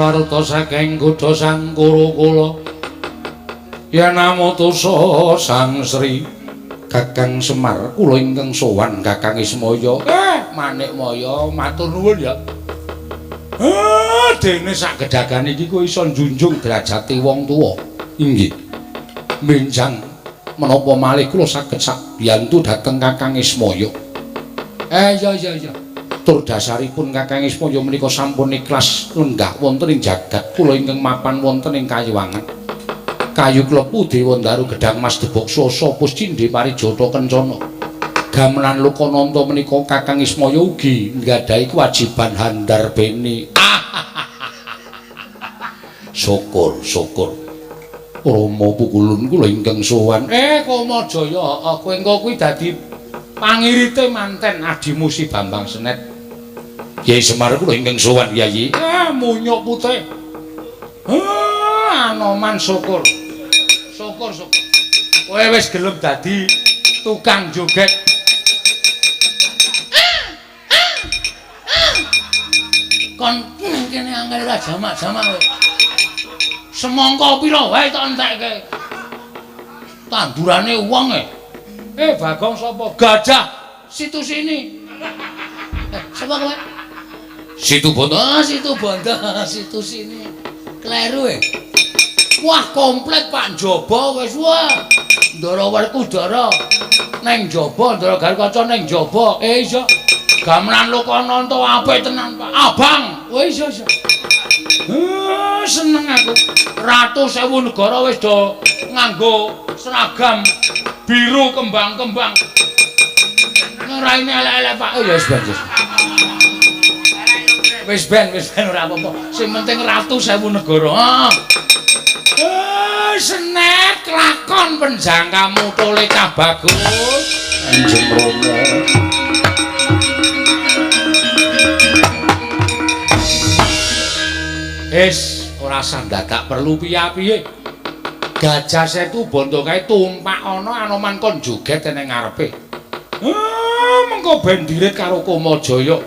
Yata saking Kuda Sang Kurukula yen namutusa Sang Sri Kakang Semar kula ingkang sowan Kakang Ismaya. Manikmaya matur nuwun ya. Dene sak gedhagan iki kok iso njunjung derajate wong tuwa. Inggih. Menjang menapa malih kula saged sak biyantu dhateng Kakang Ismaya. Ya. Tur dasaripun Kakang Ismaya menika sampun ikhlas lenggah wonten ing jagat kula ingkang mapan wonten ing Kayuwangen. Kayu klepu Dewandaru Gedhang Mas Debok Sasa Puscindhe Parijata Kencana. Gamelan Lokananta menika Kakang Ismaya ugi nggadahi kewajiban handar bene. Syukur. Rama pukulun kula ingkang sowan. Kamajaya, kowe engko kuwi dadi pangirite manten adimu Si Bambang Senet. Kyai Semar kula ingkang sowan Kyai. Munyuk putih. Anoman syukur. Kowe wis gelem dadi tukang joget. Kon kene angel ra jamak-jamak kowe. Semangka pira wae tak entekke. Tandurane wong e. Bagong sapa? Gajah situ sini. Sapa kowe? Situ Bondo. Situ Bondo, situ sini. Kleru Wah, komplit Pak Jaba wis wah. Ndara werku Dara. Neng jaba, Ndara Garkaca neng jaba. Iya. Gamelan Lokananta apik tenan, Pak. Abang. Iya. Seneng aku. Ratu Sewu Negara wis do nganggo seragam biru kembang-kembang. Ngeraine elek-elek, Pak. Ya wis ben. Wis ben ora apa-apa. Sing penting Ratu Sewu Negara. Senet kelakon penjangkamu tole cah bagus. Anjing Romo. Ora sandadak perlu piye-piye. Gajah Setu Bondo kae tumpak ana Anoman kon joget ning ngarepe. Mengko ben dirit karo Kamajaya.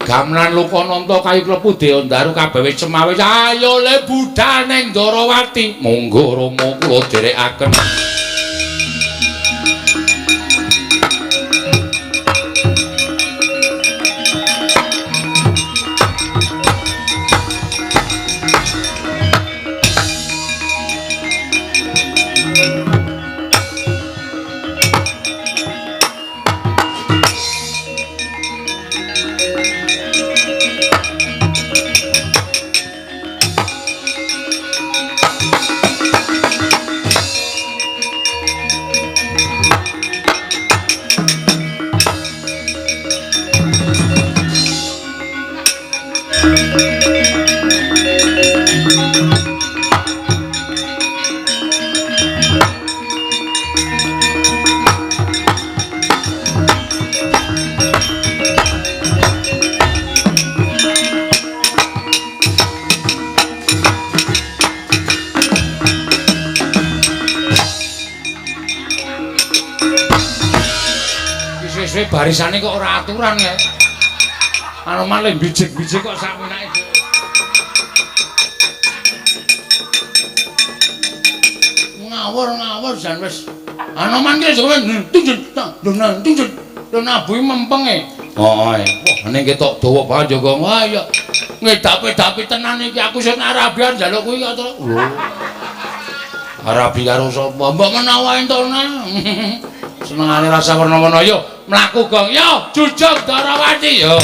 Gamelan Lokananta kayu klepu Deondaru kabeh wis cemawe. Ayo le budal ning Ndarawati. Monggo Rama kula dherekaken. Barisane kok ora aturan ya. Anoman le bijik-bijik kok sak menake dhewe. Ngawur jan wis. Anoman ki tunjun. Lho nabuhi mempeng Wah, ning ketok dawa banget Joko. Wah ya ngedapi tenan iki aku sing Arabian njaluk kuwi kok to. Arabi karo sapa? Mbok menawa entone. Senengane rasa warna-warna yo mlaku gong yo jujug Ndarawati yo.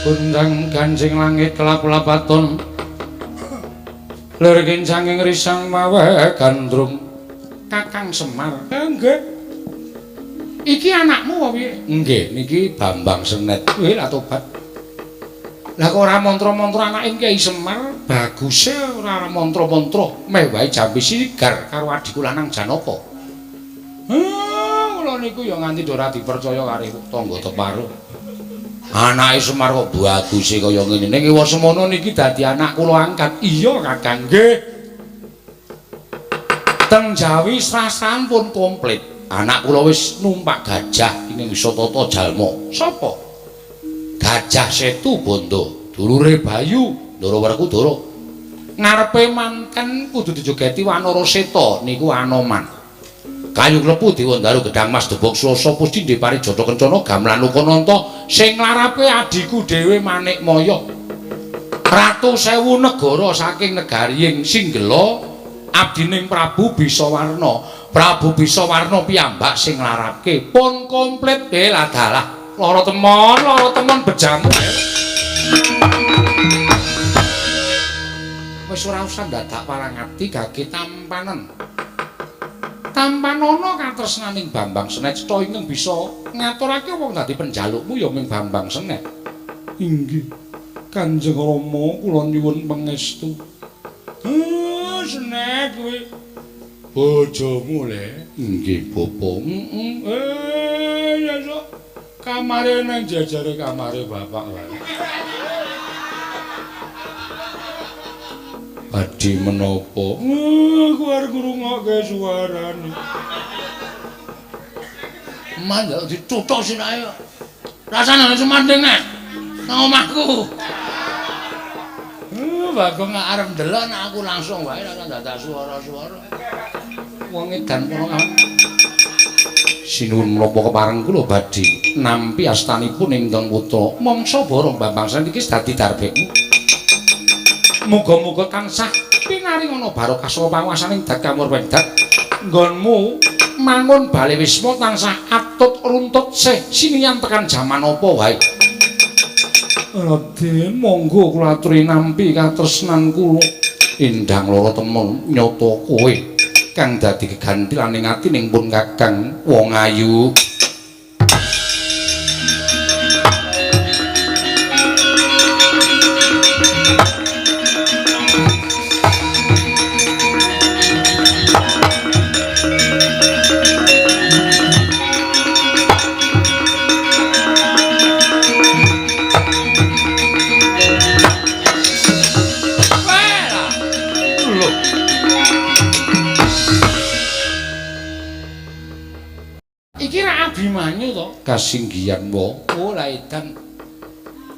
Undang Kanjeng langit kelap-lapaton lergin sanging risang mawe gandrung Kakang Semar. Nggih. Iki anakmu apa piye? Nggih, niki Bambang Senet. Kuwi lah tobat. Lah kok ora mantra-mantra anake Kyai Semar? Baguse ora mantra-mantra, meh wae jambe sigar karo adhiku lanang Janaka. Kula niku ya nganti ora dipercaya karo tangga teparuh. Anake Semar kok baguse kaya ngene. Ning iwa semono niki dadi anak kula angkat. Iya, Kakang. Nggih. Teng Jawi srasan pun komplit. Anak kula wis numpak gajah ing Wisatata Jalma. Sapa? Gajah Setu Bondo, dulure Bayu, Ndarawerkudara. Ngarepe manten kudu dijogeti Wanara Seta niku Anoman. Kayu klepu Dewandaru Gedang Mas Debok Swasa Pusti Depari Jata Kencana Gamelan Lokananta sing nglarepe adiku dhewe Manikmaya. Ratu Sewu Negara saking negari ing Singgela abdining Prabu Bisawarna Prabu Bisawarna piyambak sing nglarapke pun komplit lah dalah. Lara temon bejamu. Wis ora usah dadak parangati gage tampanen. Tampanana katresnaning Bambang Senet cetha ingkang bisa ngaturake wong dadi penjalukmu ya ming Bambang Senet. Inggih. Kanjeng Rama kula nyuwun pangestu. Senet kuwi bojomu le. Nggih, Bapak. Ya sok kamare nang jajare kamare bapak wae. Badhe menapa? Aku arep ngrungokke suarane. Mandek dicuthuk sinae. Rasane semandeng nek nang omahku. Bagong arep ndelok nek aku langsung wae ora dadak suara-suara. Wong edan kono kan. Sinuwun menapa kepareng kula badhe nampi astanipun ingkang putra mangsa Barong Bambang Senet iki dadi darbekmu. Muga-muga tansah pinaringana barokah saha panguwasaning Dakamur Wendat. Nggonmu mangun bali wisma tansah atut runtut sih sinian tekan jaman apa wae. Raden, monggo kula aturi nampi katresnan kula. Indang lara temen nyata kowe kang dadi geganti laning atining pun Kakang Wong Ayu. Abimanyu to kasinggihan wa ora edan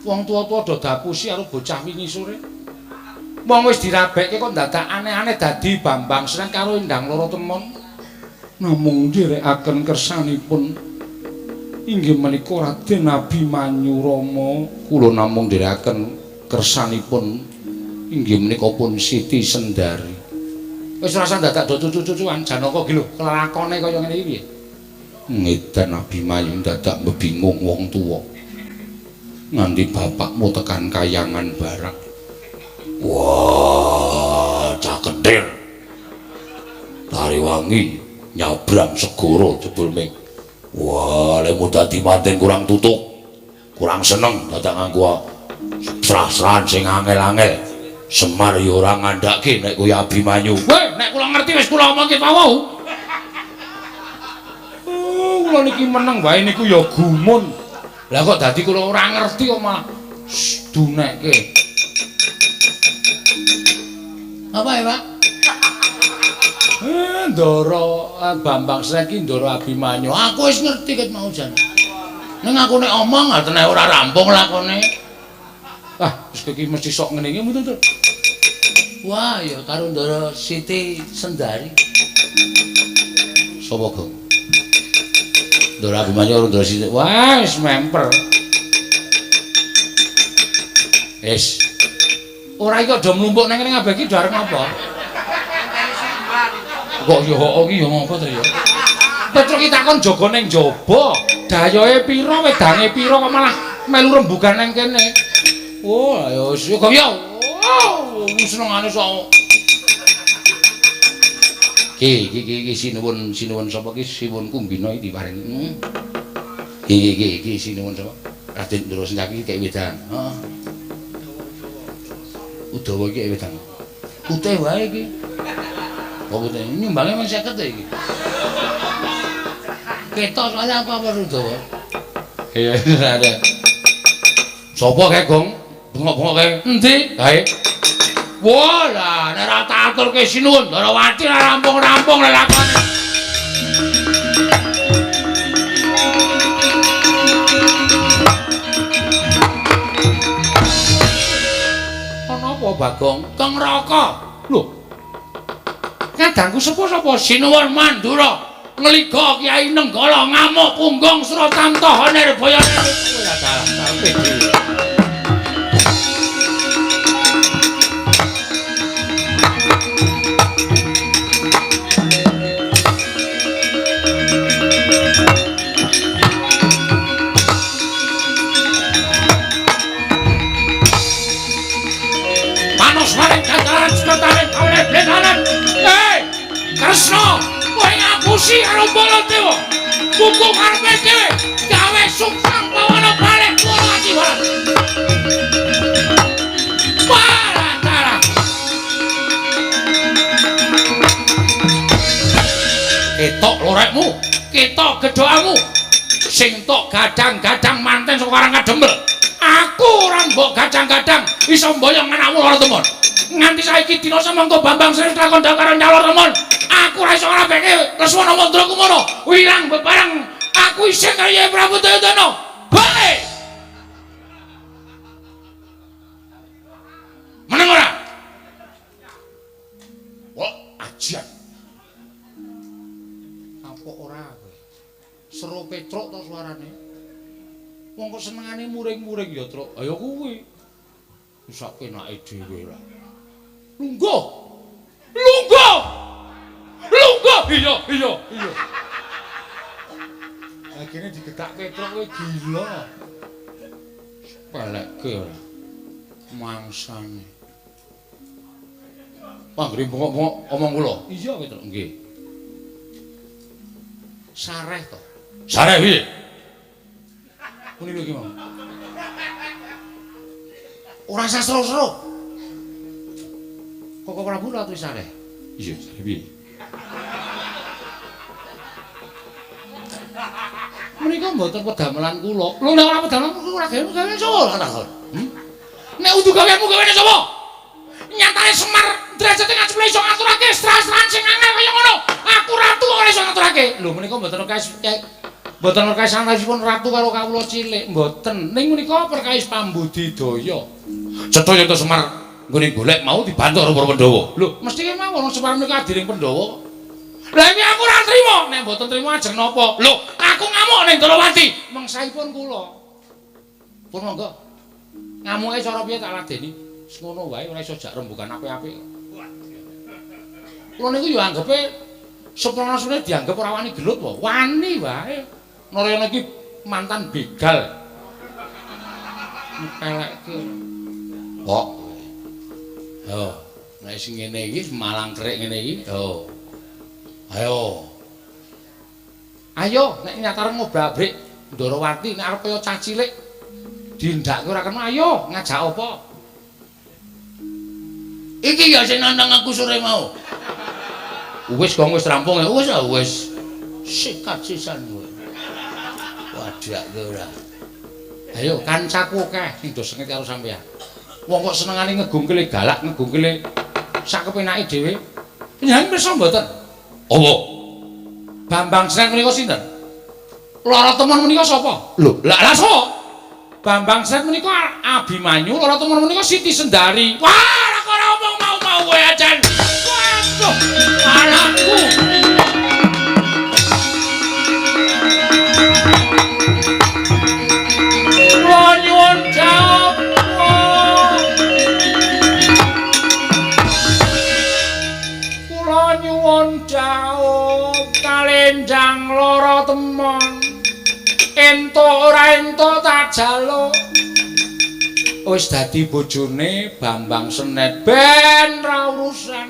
wong tuwa-tuwa do dapusi karo bocah wingi sore wong wis dirabekke kok dadak aneh-aneh dadi Bambang Senet karo Endang Lara Temon namung nderekaken kersanipun inggih menika Raden Abimanyu Rama kula namung nderekaken kersanipun inggih menika pun Siti Sendari wis rasa dadak do cucu-cucuan Janaka iki lho kelakone kaya ngene iki piye Ngedan Abimanyu dadak mbingung wong tuwa. Nganti bapakmu tekan kayangan barang. Wah, cah kentir. Tariwangi nyabrang segara jebul ming. Wah, lemu dadi manten kurang tutuk. Kurang seneng dadak nganggo serah-serahan sing angel-angel. Semar ya ora ngandhake nek kowe Abimanyu. Weh, nek kula ngerti wis kula omongke pawau. Kula niki meneng wae niku ya gumun. Lah kok dadi kula ora ngerti kok malah dunekke. Apa ya, Pak? Ndara Bambang Senet iki Ndara Abimanyu. Aku wis ngerti ket mau jan. Ning aku nek omong ngatene ora rampung lakone. Ah, wis iki mesti sok ngene iki mboten to. Wah, ya karo Ndara Siti Sendari. Sapa kok? Ndara Abimanyu karo Ndara Siti. Wah, wis memper. Wis. Ora iki aja mlumpuk nang kene ngabeh iki arep apa? Kok ya kok iki ya ngopo to ya? Petruk iki takon jaga ning jaba. Dayoe pira, wedange pira kok malah melu rembugan nang kene. Oh, ayo wis kok ya. Wis senengane sok. Iki sinuwun sapa iki sinuwun Kumbina iki diparing. Iki sinuwun sapa? Raden Ndara Senyaki kek wedan. Heeh. Udawa iki wedan. Putih wae iki. Kok putih nyumbange men 50 iki. Ketok soalnya apa Udawa? Iya, ada. Sapa kek, Gong? Bengok-bengok kek. Endi? Kae. Wah, lah nek ora tak aturke sinuwun, Darawati ora rampung-rampung lelakone. Ana apa, Bagong? Kang Raka. Lho. Kadangku sapa-sapa sinuwun Mandura. Ngliga Kyai Nenggala ngamuk punggung Suratamtaha Nirbaya. Ora dalah karepe dhewe. Maret sekretane oleh bledalan. Kresna, kowe ngapusi karo Baladewa. Buku karepe dhewe gawe suksang bawana balik kula ati barat. Baratara. Ketok lorekmu, ketok gedhokamu. Sing tok gadang-gadang manten saka Karang Kadempel. Aku ora mbok gadang-gadang iso mboyong anakmu lara temon. Nganti saiki dina samangka Bambang Sresna kandha karo nyalor temon. Aku ora iso ngrabeke Leswana Mandra kumono. Wirang bebarang aku isih karo Yai Prabu Jayadana. Bae. Meneng ora? Wah, ajian. Apa ora kowe? Seru Petruk to suarane. Wong kok senengane muring-muring ya, Truk. Ayo kuwi. Wis sak penake dhewe lah. Lungguh. Lungguh. Lungguh. Iya, iya, iya. Akhirnya digetak Petruk kowe gila. Pelekke ora. Mangsane. Panggri bengok-bengok omong kula. Iya, Petruk, nggih. Sareh to. Sareh piye? Muni iki mau. Ora sasro-sro. Kok Prabu ora tulis sareh? Iya, sareh piye? Menika mboten pedamelan kula. Lho nek ora pedamelan kula ora gawe sapa takon. Nek untu gaweanmu gaweane sapa? Nyatane Semar derajate ngajeng iso ngaturake stra-stran sing angel kaya ngono. Aku ratu kok ora iso ngaturake. Lho menika mboten mboten perkais sanésipun ratu karo kawula cilik, mboten. Ning menika perkais pambudidaya. Cetha yen to Semar nggone golek mau dibantu karo para Pandhawa. Lho, mesti ki mawon Semar menika adiring Pandhawa. Lah iki aku ora trima, nek mboten trima ajeng napa? Lho, aku ngamuk ning Dalawati. Mangsaipun kula. Pun monggo. Ngamuke cara piye tak ladeni? Wis ngono wae ora iso jak rembugan apik-apik. Kula niku yo anggepe Supranarsune dianggep ora wani gelut wae. Wani wae. Narayana iki mantan begal. Pelekke. Kok Yo, nek sing ngene iki malang krik ngene iki. Yo. Ayo. Ayo, nek nyatar ngobrak-abrik Ndarawati nek arep kaya cah cilik diindake ora kena ayo ngajak apa? Iki ya sing nantang aku sore mau. Wis kok wis rampung ya. Wis wis. Sikat sisan kowe. Wadak kowe ora. Ayo kancaku akeh sing do sengit karo sampean. Wong kok senengane ngegungkile galak, ngegungkile sak kepenake dhewe. Panjenengan pirsa mboten? apa? Bambang Sren menika sinten? Lara temon menika sapa? Lho, Lah sapa? Bambang Sren menika Abimanyu, lara temon menika Siti Sendari. Wah, kok ora omong mau-mau kowe ajan. Waduh, anakku. Kula nyuwun jawab. Kula nyuwun jawab kalenjang lara temon. Entuk ora entuk tak jaluk. Wis dadi bojone Bambang Senet ben ra urusan.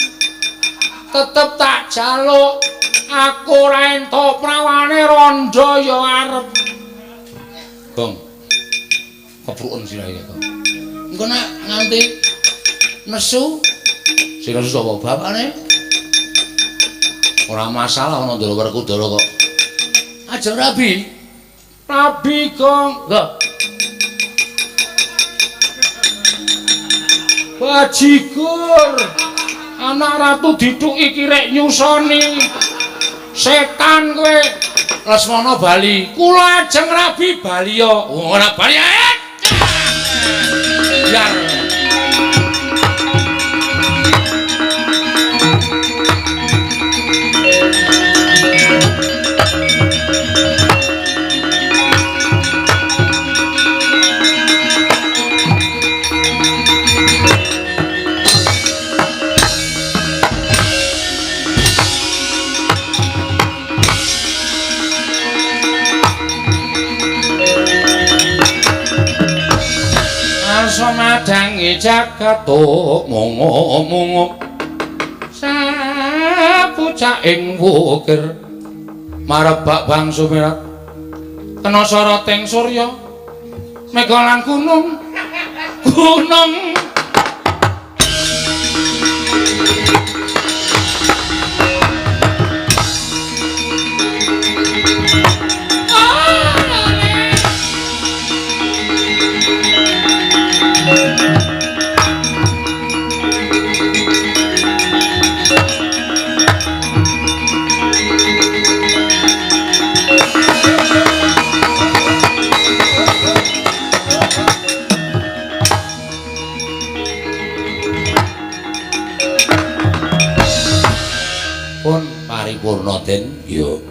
Tetep tak jaluk. Aku ora entuk prawane rondo ya arep. Gong. Kepruken sirahe kok. Engko nek nganti nesu Sing nesu sapa? bapakne Ora masalah ana Ndara Werkudara kok. ajeng rabi. Rabi Gong. Kok Bajigur. Anak ratu dithuk iki rek nyusoni. Setan kowe. Lesmana Bali. Kula ajeng rabi Bali ya. Ora bali ae. Biar ngarsa madangi jagat mongo-mongo sapucaking wukir marebak bang sumirat kena soroting surya mega lan gunung paripurna Den ya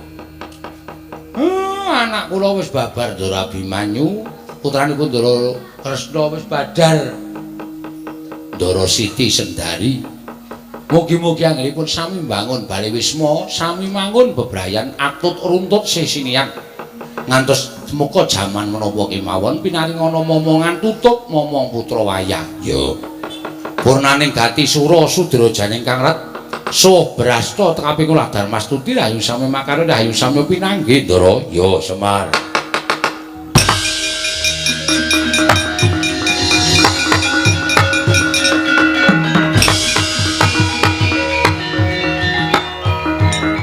anak kula wis babar Ndara Abimanyu putranipun Ndara Kresna wis badar Ndara Siti Sendari mugi-mugi anggenipun sami mbangun Bali Wisma sami mangun bebrayan atut runtut sesinian ngantos semoga jaman menapa kemawon pinaring ana momongan tutup momong putra wayah ya purnaning gati sura sudrajaning kang rat so brasta tekapi kula Darmastuti rahayu sami makarya rahayu sami pinanggih Ndara ya Semar